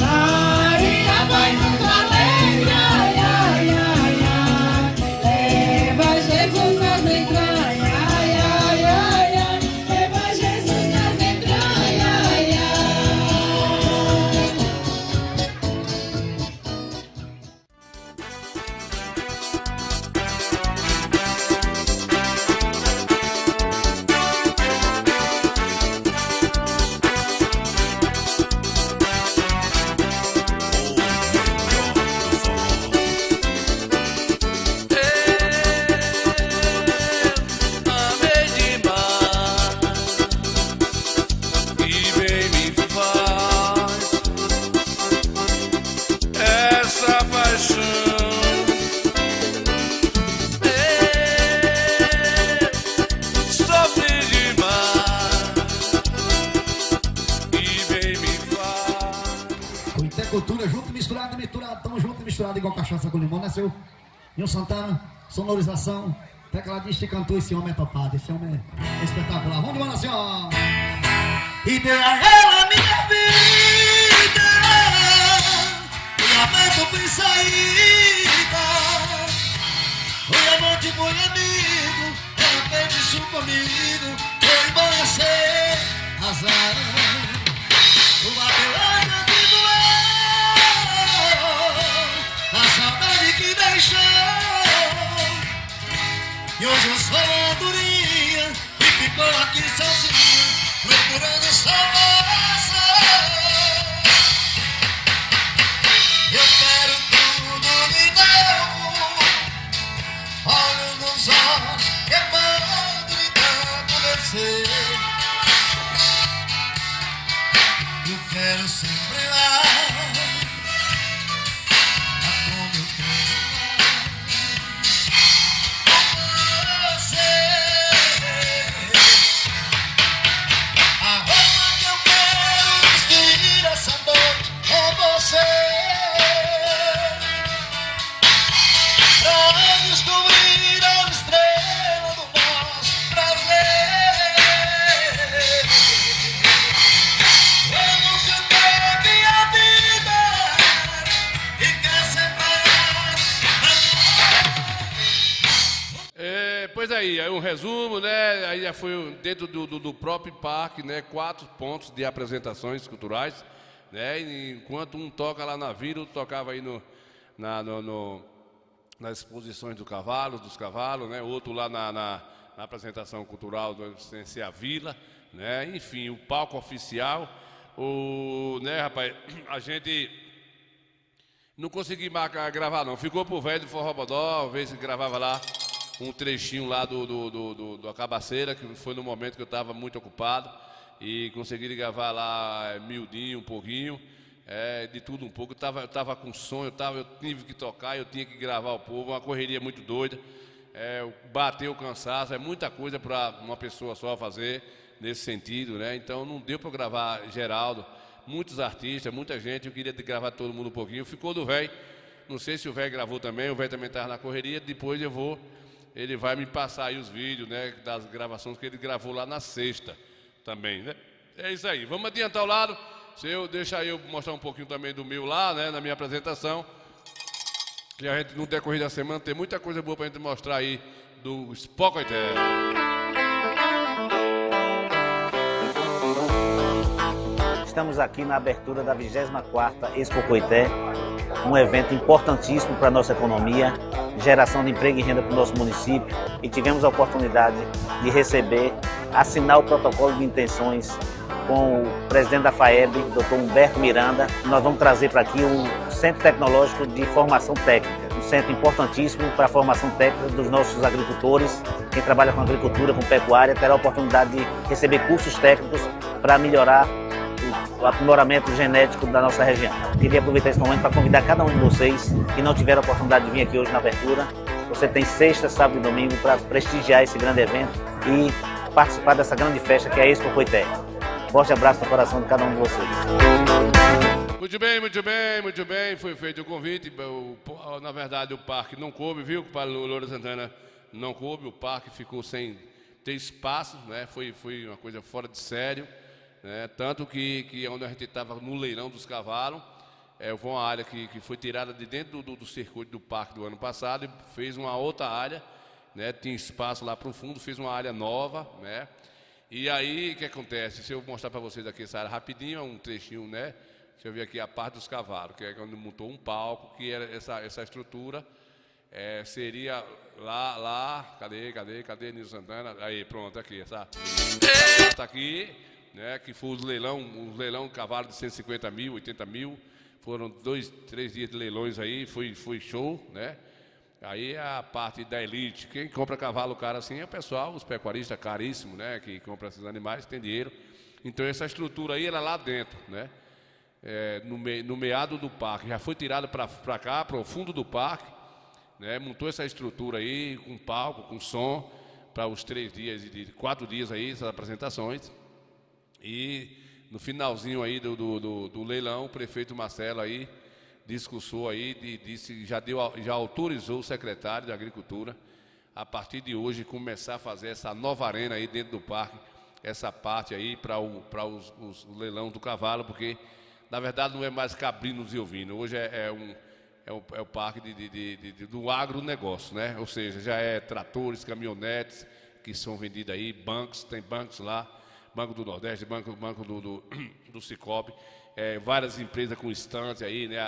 ai, Maria vai muito alegre, ai, ai, leva Jesus nas entranhas, ai, ai, ai, ai, leva Jesus nas entranhas, ai, ai. Amei demais e bem me faz essa paixão. Sofri demais e bem me faz. Coité Cultura, junto e misturado, tamo junto e misturado igual cachaça com limão, né, seu Nil Santana? Sonorização, tecladista e cantor, esse homem é topado, esse homem é espetacular. Vamos embora assim, ó. E deu a ela minha vida, lamento sem saída, foi amante, foi amigo, ela fez isso comigo, foi bom ser azar. Uma beleza que doeu, a saudade que deixou. E hoje eu sou uma durinha e ficou aqui sozinha, procurando salvação. Eu quero tudo me novo, olho nos olhos, queimando e dando descer. Eu quero sempre lá, como eu quero. A roupa que eu quero vestir essa noite é você, pra descobrir a estrela do nosso prazer. Eu nunca teve a aí um resumo, né? Aí já foi dentro do próprio parque, né? 4 pontos de apresentações culturais, né? E enquanto um toca lá na vila, outro tocava aí nas exposições dos cavalos, né? Outro lá na apresentação cultural do Ciência Vila, né? Enfim, o palco oficial, né, rapaz, a gente não consegui gravar não, ficou pro velho do Forrobodó, às vezes gravava lá um trechinho lá do Acabaceira, que foi no momento que eu estava muito ocupado, e consegui gravar lá miudinho, um pouquinho, de tudo um pouco. Eu tava com som, eu tive que tocar, eu tinha que gravar o povo, uma correria muito doida, bateu o cansaço, é muita coisa para uma pessoa só fazer nesse sentido, né? Então não deu para gravar Geraldo, muitos artistas, muita gente, eu queria gravar todo mundo um pouquinho, ficou do velho, não sei se o velho gravou também, o velho também estava na correria, depois ele vai me passar aí os vídeos, né, das gravações que ele gravou lá na sexta também, né? É isso aí, vamos adiantar o lado, deixa eu mostrar um pouquinho também do meu lá, né, na minha apresentação, que a gente no decorrer da semana tem muita coisa boa pra gente mostrar aí do Spocoité. Estamos aqui na abertura da 24ª Expo Coité, um evento importantíssimo para a nossa economia, geração de emprego e renda para o nosso município, e tivemos a oportunidade de receber, assinar o protocolo de intenções com o presidente da FAEB, Dr. Humberto Miranda. Nós vamos trazer para aqui um Centro Tecnológico de Formação Técnica, um centro importantíssimo para a formação técnica dos nossos agricultores. Quem trabalha com agricultura, com pecuária, terá a oportunidade de receber cursos técnicos para melhorar o aprimoramento genético da nossa região. Queria aproveitar esse momento para convidar cada um de vocês que não tiveram a oportunidade de vir aqui hoje na abertura. Você tem sexta, sábado e domingo para prestigiar esse grande evento e participar dessa grande festa que é a Expo Coité. Forte abraço no coração de cada um de vocês. Muito bem, foi feito o convite. Na verdade, o parque não coube, viu? Para o Loura Santana não coube, o parque ficou sem ter espaço, né? Foi uma coisa fora de sério. Tanto que onde a gente estava no leilão dos cavalos, foi uma área que foi tirada de dentro do circuito do parque do ano passado e fez uma outra área, né? Tinha espaço lá para o fundo, fez uma área nova, né? E aí o que acontece? Se eu mostrar para vocês aqui essa área rapidinho, um trechinho, né? Deixa eu ver aqui a parte dos cavalos, que é quando montou um palco, que era essa estrutura seria lá, cadê Nilson Santana? Aí, pronto, aqui, essa parte aqui, né, que foi um leilão de cavalo de 150 mil, 80 mil, foram 2, 3 dias de leilões aí, foi show, né? Aí a parte da elite, quem compra cavalo caro assim é o pessoal, os pecuaristas caríssimos, né, que compram esses animais, tem dinheiro. Então essa estrutura aí era lá dentro, né? No meado do parque, já foi tirada para cá, para o fundo do parque, né? Montou essa estrutura aí, com palco, com som, para os 3 dias, 4 dias aí, essas apresentações. E no finalzinho aí do leilão, o prefeito Marcelo aí discursou aí, já autorizou o secretário de Agricultura a partir de hoje começar a fazer essa nova arena aí dentro do parque, essa parte aí para o leilão do cavalo, porque na verdade não é mais cabrinos e ovinos, hoje é o parque do agronegócio, né? Ou seja, já é tratores, caminhonetes que são vendidos aí, bancos, tem bancos lá, Banco do Nordeste, banco do Cicobi, várias empresas com estantes aí, né?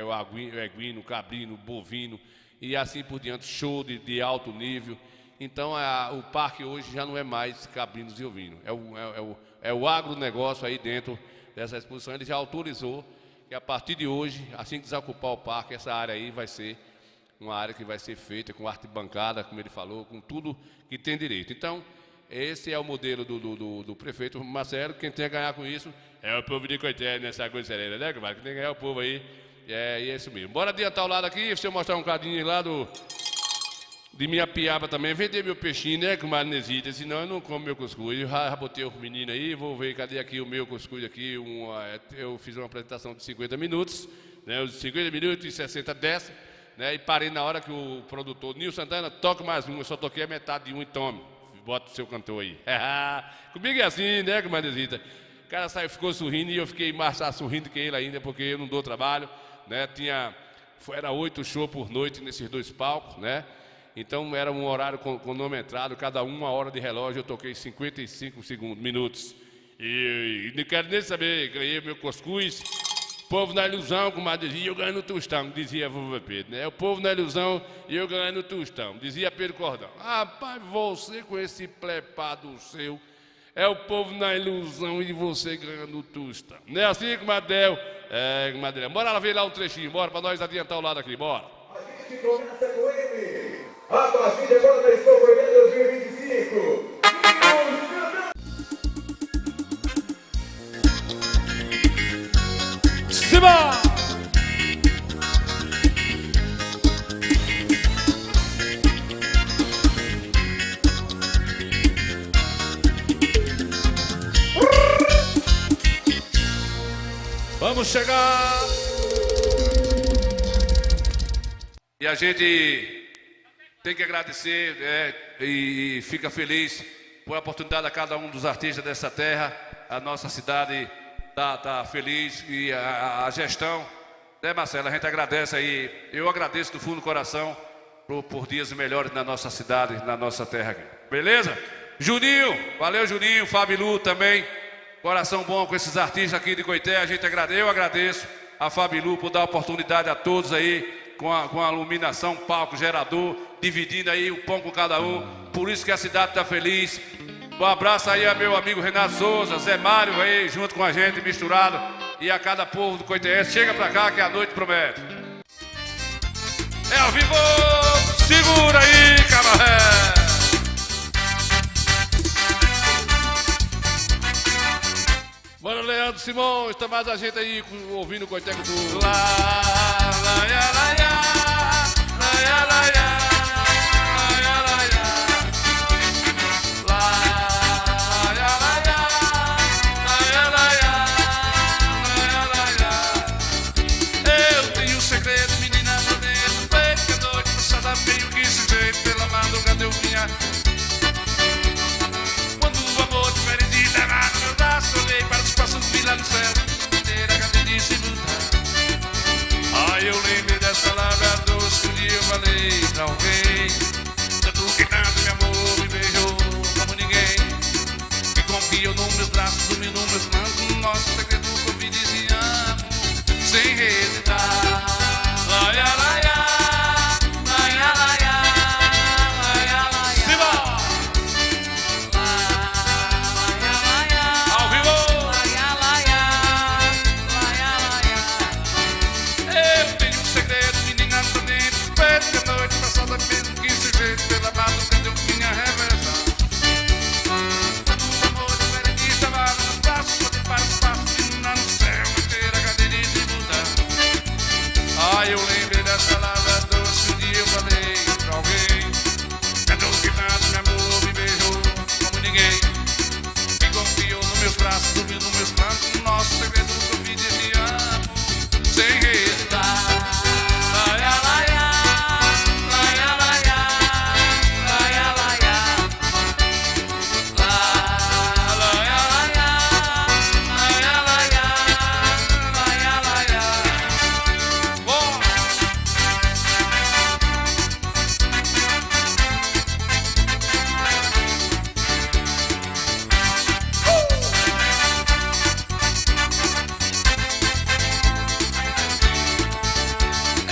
O equino, cabrino, bovino e assim por diante, show de alto nível. Então o parque hoje já não é mais cabrinos e ovinos, é o agronegócio aí dentro dessa exposição. Ele já autorizou que a partir de hoje, assim que desocupar o parque, essa área aí vai ser uma área que vai ser feita com arte bancada, como ele falou, com tudo que tem direito. Então, esse é o modelo do prefeito Marcelo. Quem tem a ganhar com isso é o povo de Coité, nessa coisa serena, né, compadre? Quem tem a ganhar é o povo aí, e é isso mesmo. Bora adiantar o lado aqui, deixa eu mostrar um cadinho lá de minha piaba também. Vender meu peixinho, né, com magnesita, senão eu não como meu cuscuz. Eu já botei os meninos aí, vou ver, cadê aqui o meu cuscuz aqui. Eu fiz uma apresentação de 50 minutos, né, os 50 minutos e 60 dessa, né, e parei na hora que o produtor Nilson Santana toca mais um, eu só toquei a metade de um e tome. Bota o seu cantor aí. Comigo é assim, né, comadrezita? O cara ficou sorrindo e eu fiquei mais sorrindo que ele ainda, porque eu não dou trabalho, né? Era 8 shows por noite nesses 2 palcos, né? Então era um horário cronometrado, cada 1 hora de relógio eu toquei 55 minutos. E não quero nem saber, ganhei meu cuscuz. Povo na ilusão, como dizia, eu ganho no tostão, dizia a vovó Pedro, né? O povo na ilusão e eu ganho no tostão, dizia Pedro Cordão. Rapaz, você com esse plepado seu, é o povo na ilusão e você ganha no tostão. Não é assim, comadre? É, comadre. Bora lá ver lá um trechinho, bora, pra nós adiantar o lado aqui, bora. A gente começa com ele, a partir de agora da Expo Goiânia 2025. Simba! Vamos chegar! E a gente tem que agradecer e fica feliz por a oportunidade a cada um dos artistas dessa terra. A nossa cidade tá feliz e a gestão, né, Marcelo? A gente agradece aí. Eu agradeço do fundo do coração por dias melhores na nossa cidade, na nossa terra aqui. Beleza? Juninho, valeu Juninho, Fabilu também. Coração bom com esses artistas aqui de Coité. Eu agradeço a Fabilu por dar oportunidade a todos aí com a iluminação, palco, gerador, dividindo aí o pão com cada um. Por isso que a cidade está feliz. Um abraço aí a meu amigo Renato Souza, Zé Mário aí junto com a gente, misturado. E a cada povo do Coité. Chega pra cá que a noite promete. É ao vivo! Segura aí, camaré! Bora, Leandro Simões, tá mais a gente aí ouvindo o Coité do... Lá, lá, ya, lá, ya, lá, ya, lá, ya, lá, ya, lá, ya. Lá, ya, lá, ya, lá, ya, lá, ya, lá, ya, lá, ya. Eu tenho um segredo, menina, pra dentro, peito que a noite passada meio que se jeito, pela madrugada eu vinha. Quando o amor diferente de levar no meu braço, olhei para os passos vi lá no céu, inteira cadê de se mudar. Ai, eu lembrei dessa palavra doce que um dia eu falei pra alguém. Tanto que tanto meu amor me beijou como ninguém. Que confiou nos meus braços, dormiu nos meus manos. Nosso segredo que eu dizia amo, sem hesitar. Laia, laia, laia, laia, laia, laia. Simba! Ao vivo! Laia, laia, laia, laia. Eu tenho um segredo, menina, pra dentro. Peito que a noite passada mesmo que se jeito pela madrugada eu vinha reversar. Quando o amor diferente estava no braço, só de para os passos, menina no céu, inteira cadeira de mudar. Ai, eu lembrei dessa palavra doce que um dia eu falei pra alguém. Cantou que tanto meu amor me beijou como ninguém. Que confiou nos meus braços, dormiu nos meus cantos. Nosso segredo que eu me dizia amo, sem hesitar. Laia, laia, laia, laia, laia, laia. Laia, laia, laia, laia, laia, laia. Bom.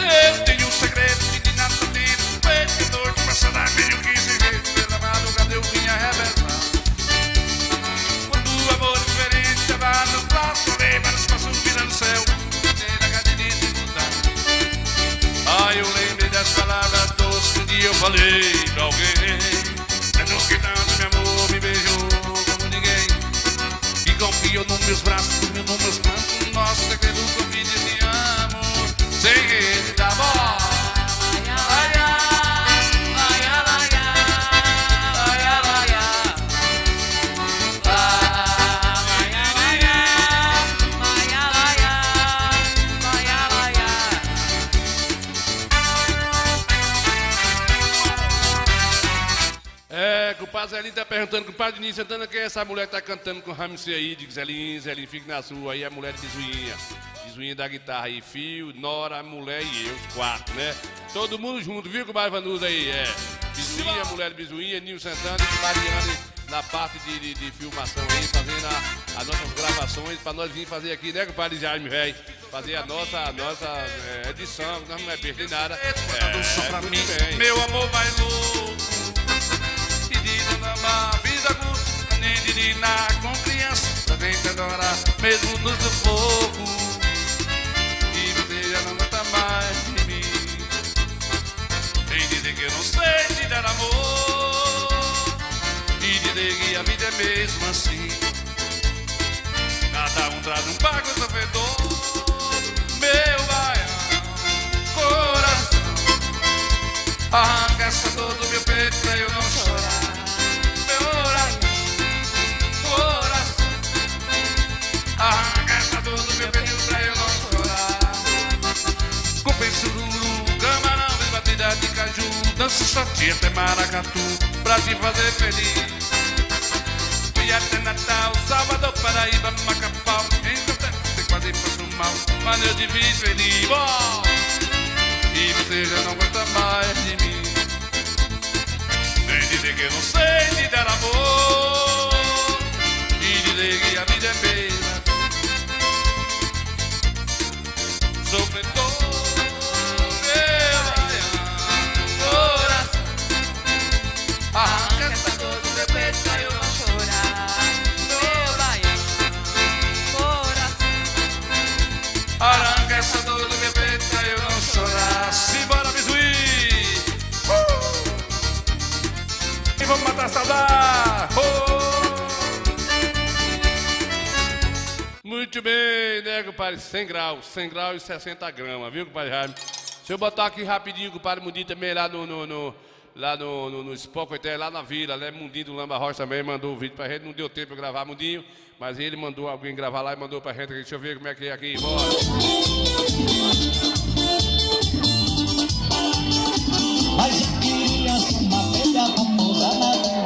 Eu tenho um segredo, menina, pra dentro. Peito que noite passada meio que se jeito, pela madrugada eu vinha revelar. Quando o amor diferente tava no braço, olhei para os passos virando no céu, inteira cadeira de mudar. Ai, eu lembrei das palavras doces que um dia eu falei pra alguém. Cantou que tanto meu amor me beijou como ninguém. Que confiou nos meus braços, dormiu nos meus cantos. Nosso segredo que eu me dizia amo, sem hesitar. Laia, laia, laia, laia, laia, laia. Laia, laia, laia, laia, laia, laia. Compadre Zelinho tá perguntando, compadre Diniz Santana, quem é essa mulher que tá cantando com o Ramsey aí? Diz Zelinho, fique na sua, aí é a mulher de Bizuinha. Bizuinha da guitarra aí, Fio, Nora, mulher e eu, os 4, né? Todo mundo junto, viu, com o Vanusa aí, Bizuinha, mulher Bizuinha, Nil Santana e Mariana na parte de filmação aí, fazendo as nossas gravações, pra nós vir fazer aqui, né, compadre Jaime, velho? Fazer a nossa edição, nós não vai perder nada. Pra mim, meu amor vai louco. Avisa com criança, pra gente adorar, mesmo no sufoco. E você já não gosta mais de mim. Tem dizer que eu não sei te dar amor, e dizer que a vida é mesmo assim. Cada um traz um pago sofredor. Meu baiano, coração, arranca essa dor do meu peito pra eu não chorar. Arranca essa dor do meu peito pra eu não chorar. Cupim, sururu, camarão, batida de caju, danço shoti até maracatu, pra te fazer feliz. Fui até Natal, Salvador, Paraíba, Macapau, então você quase passou mal, mas eu te fiz feliz. E você já não gosta mais de mim. Vem dizer que eu não sei te dar amor, e dizer que a vida é mesmo sofredor, meu coração, arranca essa dor do meu peito pra eu não chorar. Meu baiano, coração, arranca essa dor do meu peito pra eu não chorar. Simbora, Bizuí! E vamos matar a saudade! Muito bem, né, compadre? 100 graus e 60 gramas, viu, compadre Jaime? Deixa eu botar aqui rapidinho, compadre Mundinho também lá no Spocoité, lá na vila, né? Mundinho do Lamba Rocha também mandou o vídeo pra gente, não deu tempo pra gravar, Mundinho, mas ele mandou alguém gravar lá e mandou pra gente. Deixa eu ver como é que é aqui, bora! Mas eu queria ser uma velha famosa na terra.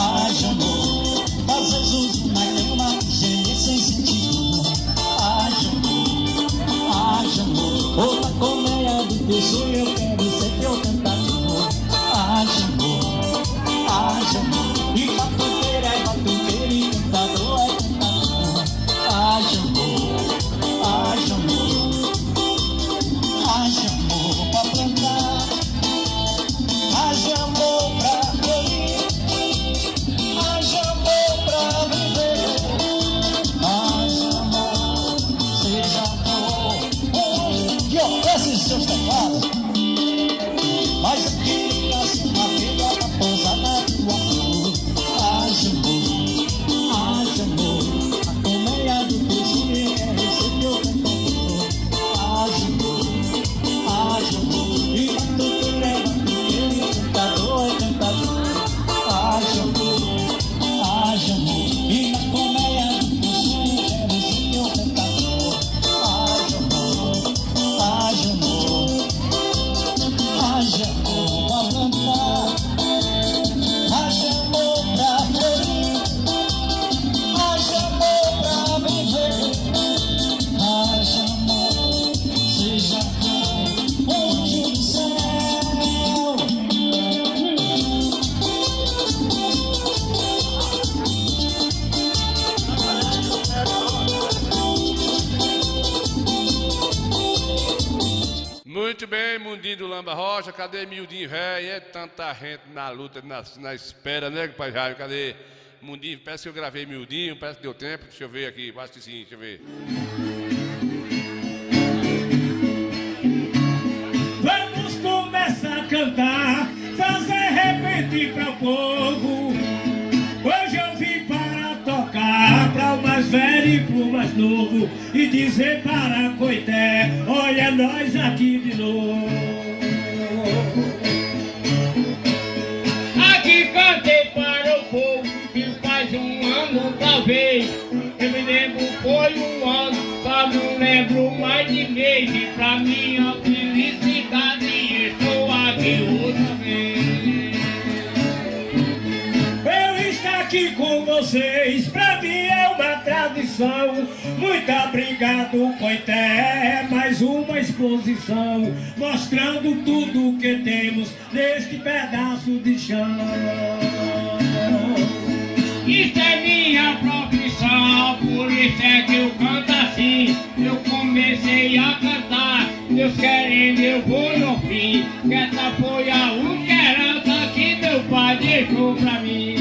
Haja amor, às vezes uma cama, geme sem sentido. Haja amor, outra colmeia do teu sonho, eu quero ser teu cantador. Haja amor, e batuqueira é batuqueira, e cantador é cantador. Haja amor, haja amor, haja amor pra plantar, haja amor pra colher, haja amor pra viver, haja amor, seja amor, que oferece seus teclados. Mas eu queria ser uma velha raposa na tua flor. Haja amor, a colmeia do teu sonho é ser teu cantador. Haja amor, e batuqueira é batuqueira, e cantador é cantador. Haja amor, e na colmeia do teu sonho quero ser teu cantador. Haja amor, haja amor, haja amor pra plantar, haja amor pra florir, haja amor pra viver, haja amor, seja onde do céu. Muito bem, Mundinho do Lamba Rocha, cadê Mildinho, velho? É tanta gente na luta, na espera, né, compadre Jaime? Cadê Mundinho? Parece que eu gravei Mildinho, parece que deu tempo. Deixa eu ver aqui, acho que sim, deixa eu ver. Vamos começar a cantar, fazer repetir para o povo. Hoje eu vim para tocar, para o mais velho e pro mais novo, e dizer para Coité, olha nós aqui de novo. Aqui cantei para o povo, que faz um ano talvez. Eu me lembro foi um ano, só não lembro mais de mês. E pra minha felicidade estou aqui outra vez. Eu estou aqui com vocês, pra mim é uma tradição. tradição. Muito obrigado, Coité, mais uma exposição, mostrando tudo que temos neste pedaço de chão. Isso é minha profissão, por isso é que eu canto assim. Eu comecei a cantar, Deus querendo eu vou no fim. Que essa foi a única herança que meu pai deixou pra mim.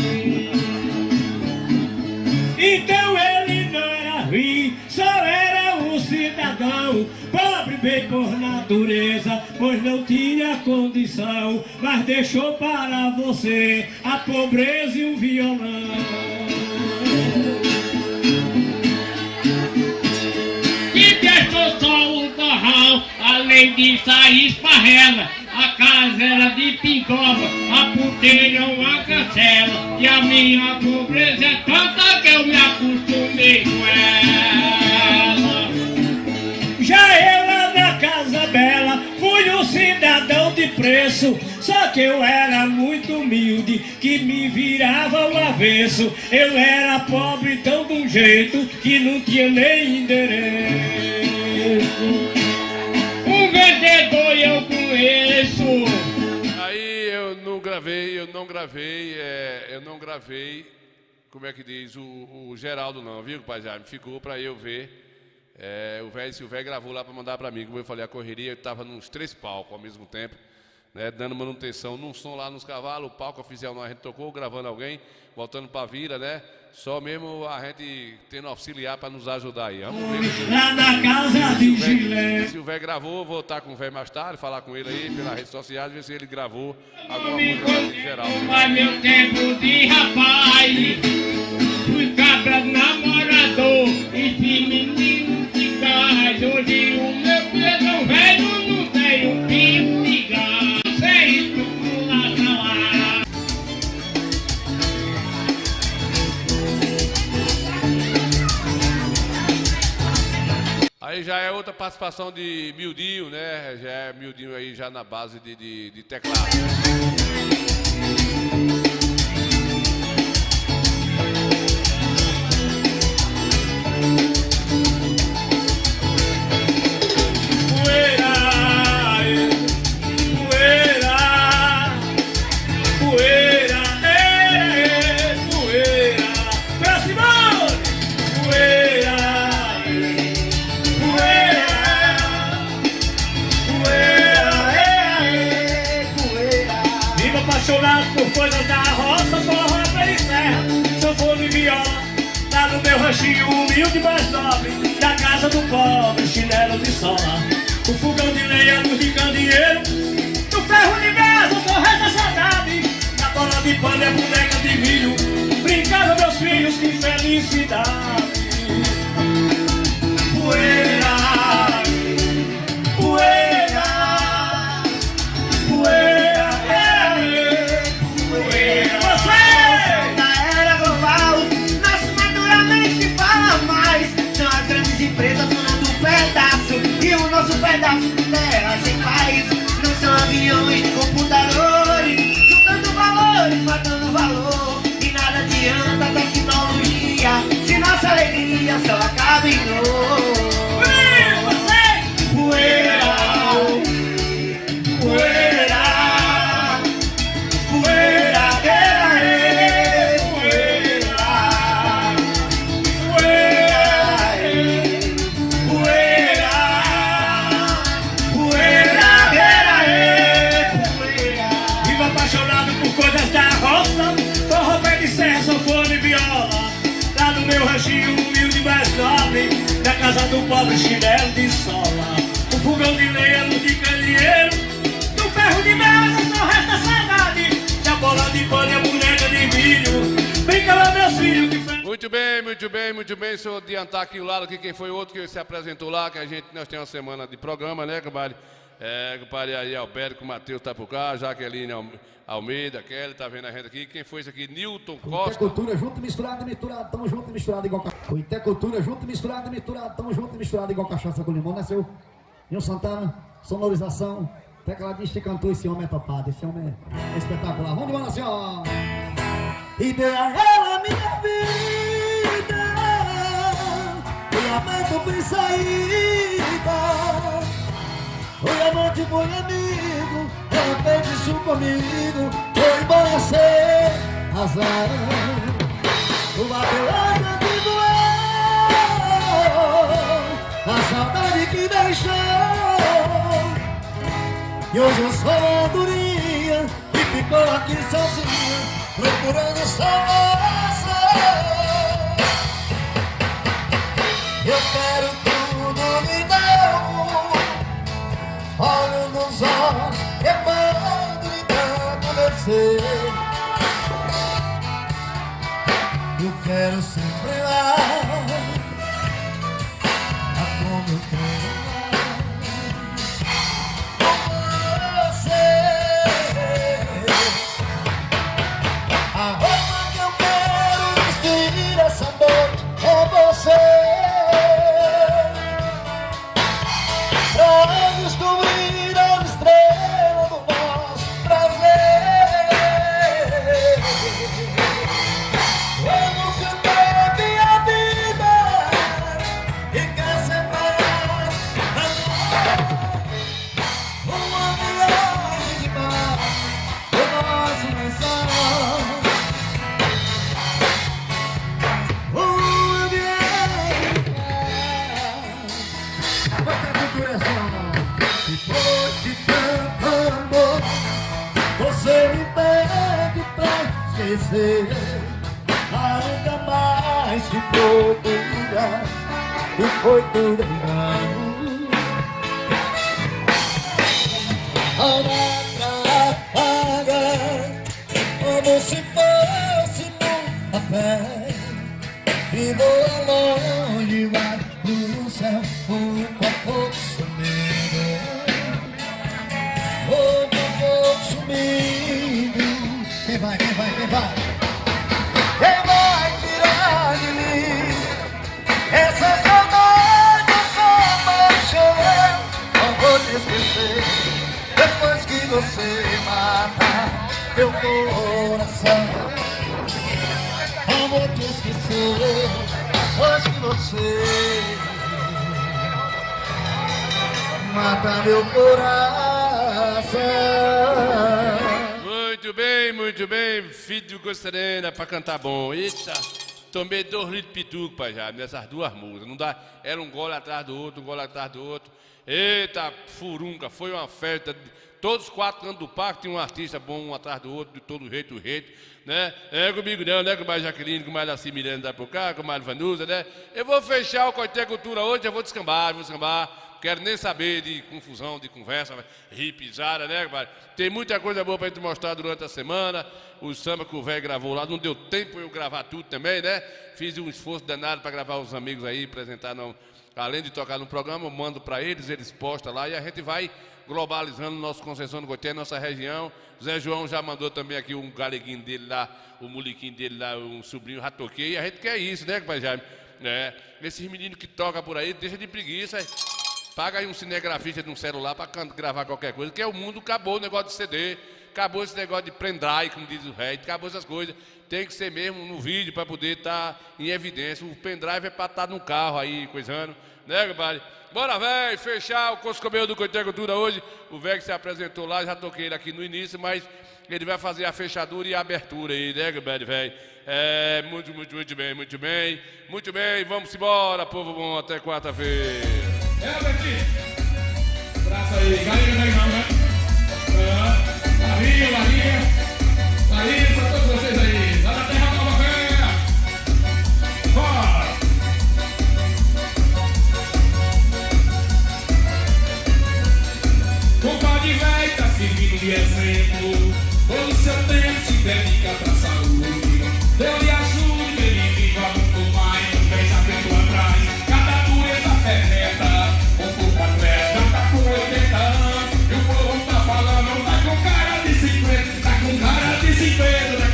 Então ele não era ruim, só era um cidadão, pobre bem por natureza, pois não tinha condição, mas deixou para você a pobreza e o violão. E deixou só o torral, além de sair esparrela. A casa era de pintoba, a puteira uma cancela. E a minha pobreza é tanta que eu me acostumei com ela. Já eu lá na Casa Bela fui um cidadão de preço, só que eu era muito humilde, que me virava ao avesso. Eu era pobre tão de um jeito que não tinha nem endereço. Um vendedor eu conheço. Aí eu não gravei, como é que diz, o Geraldo não, viu, pai Jaime? Ficou pra eu ver. O velho gravou lá pra mandar pra mim, como eu falei, a correria, eu tava nos 3 palcos ao mesmo tempo, né, dando manutenção num som lá nos cavalos, o palco oficial não, a gente tocou, gravando alguém, voltando pra vila, né? Só mesmo a gente tendo auxiliar para nos ajudar aí. Vamos ver. Lá na casa de Gilé. Se o velho gravou, vou estar com o velho mais tarde, falar com ele aí pelas redes sociais, ver se ele gravou alguma coisa em geral. Mas meu tempo de rapaz, fui cabra namorador e menino de gás. Hoje o meu pedro velho não tem um pingo de gás. Sei tudo lá pra lá. Aí já é outra participação de Mildinho, né? Já é Mildinho aí já na base de teclado. Por coisas da roça, forró, pé e serra, sanfona e viola, lá no meu ranchinho humilde, mais nobre, da casa do pobre, chinelo de sola, o fogão de lenha, luz de candeeiro, do ferro de brasa, eu sou rei da saudade, na bola de pano é boneca de milho, brincava meus filhos, que felicidade. Poeira, poeira, poeira. Empresas donas do pedaço e o nosso pedaço de terra sem país. Não são aviões, computadores, juntando valores, matando valor. E nada adianta a tecnologia se nossa alegria só acaba em dor. Poeira, poeira, poeira, sanfona e viola, lá no meu ranchinho humilde mais nobre, na casa do pobre, chinelo de sola, o fogão de lenha, luz de candeeiro, do ferro de brasa só resta saudade, da bola de pano e a boneca de milho, brinca lá meus filhos que faz... Muito bem, se eu adiantar aqui o lado aqui, quem foi outro que se apresentou lá, que nós temos uma semana de programa, né, compadre? Compadre aí, Alberto, Matheus tá por cá, Jaqueline Almeida, Kelly, tá vendo a gente aqui. Quem foi isso aqui? Nilton Costa. Cultura junto, misturado, tamo junto e misturado igual cachaça. Cultura junto, misturado, tamo junto e misturado igual cachaça com limão. Nasceu Nil Santana, sonorização, tecladista e cantor. Esse homem é topado, esse homem é espetacular. Vamos embora assim, ó. E deu a ela minha vida. sem saída. Foi amante, foi amigo, ela fez isso comigo. Foi embora sem razão. O bateu asa que doeu, a saudade que deixou. E hoje eu sou a durinha que ficou aqui sozinha, procurando salvação. Eu quero tudo me novo, olho nos olhos, queimando, ligando meu ser. Eu quero sempre lá, como eu quero você. A roupa que eu quero vestir essa noite é você. Pra descobrir a estrela do nosso prazer. Vamos viver minha vida e quer separar uma viagem de mar do nosso mensal. Uma viagem de mar. Bota a cultura só. Depois de tanto amor, você me pede pra esquecer. Mas nunca mais te procurar, e foi tudo engano. Olha pra pagar, como se fosse numa fé. E voa longe, vai pro céu, pouco a pouco sumindo. Pouco a pouco sumindo. Quem vai, quem vai, quem vai? Quem vai tirar de mim essa saudade, essa paixão? Não vou te esquecer depois que você matar meu coração. Não vou te esquecer depois que você mata meu coração. Muito bem, filho de Gostarena pra cantar bom. Eita, tomei 2 litros de pituco, pai, já, nessas duas músicas. Não dá, era um gole atrás do outro, um gole atrás do outro. Eita, furunca, foi uma festa. Todos os 4 cantos do parque tinha um artista bom, um atrás do outro, de todo jeito, né? É comigo não, né? Com mais Jaqueline, com mais Laci Miranda da Procá, com mais Vanusa, né? Eu vou fechar o Coité Cultura hoje, eu vou descambar. Quero nem saber de confusão, de conversa, rir, pisada, né, compadre? Tem muita coisa boa pra gente mostrar durante a semana. O samba que o velho gravou lá, não deu tempo eu gravar tudo também, né? Fiz um esforço danado pra gravar os amigos aí, apresentar, além de tocar no programa, eu mando pra eles postam lá e a gente vai globalizando o nosso Conceição do Coité, nossa região. Zé João já mandou também aqui um galeguinho dele lá, o muliquinho dele lá, um sobrinho, já toquei. E a gente quer isso, né, compadre Jaime? É, esses meninos que tocam por aí, deixa de preguiça. Paga aí um cinegrafista de um celular para gravar qualquer coisa, que é o mundo, acabou o negócio de CD, acabou esse negócio de pendrive, como diz o rei, acabou essas coisas. Tem que ser mesmo no vídeo para poder estar em evidência. O pendrive é para estar no carro aí, coisando, né, compadre? Bora, velho, fechar o Coscomeu do Coité Cultura hoje. O velho que se apresentou lá, já toquei ele aqui no início, mas ele vai fazer a fechadura e a abertura aí, né, compadre, velho? É, muito bem. Muito bem, vamos embora, povo bom, até quarta-feira. Betinho, abraço aí, galinha, né? Larinha, pra todos vocês aí, lá da terra Nova Fé. Bora! Compadre velho tá servindo de exemplo, todo o seu tempo se dedica pra saúde. Deus lhe ajude, ele viva muito mais, não veja tempo atrás. Cada dureza ferreta, um pouco atrás, já tá com 80 anos. E o povo tá falando, tá com cara de 50, tá com cara de 50, né?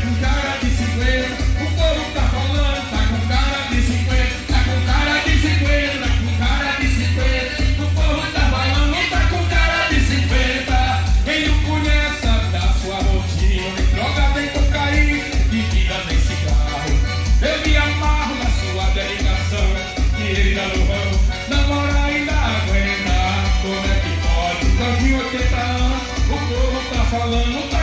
falando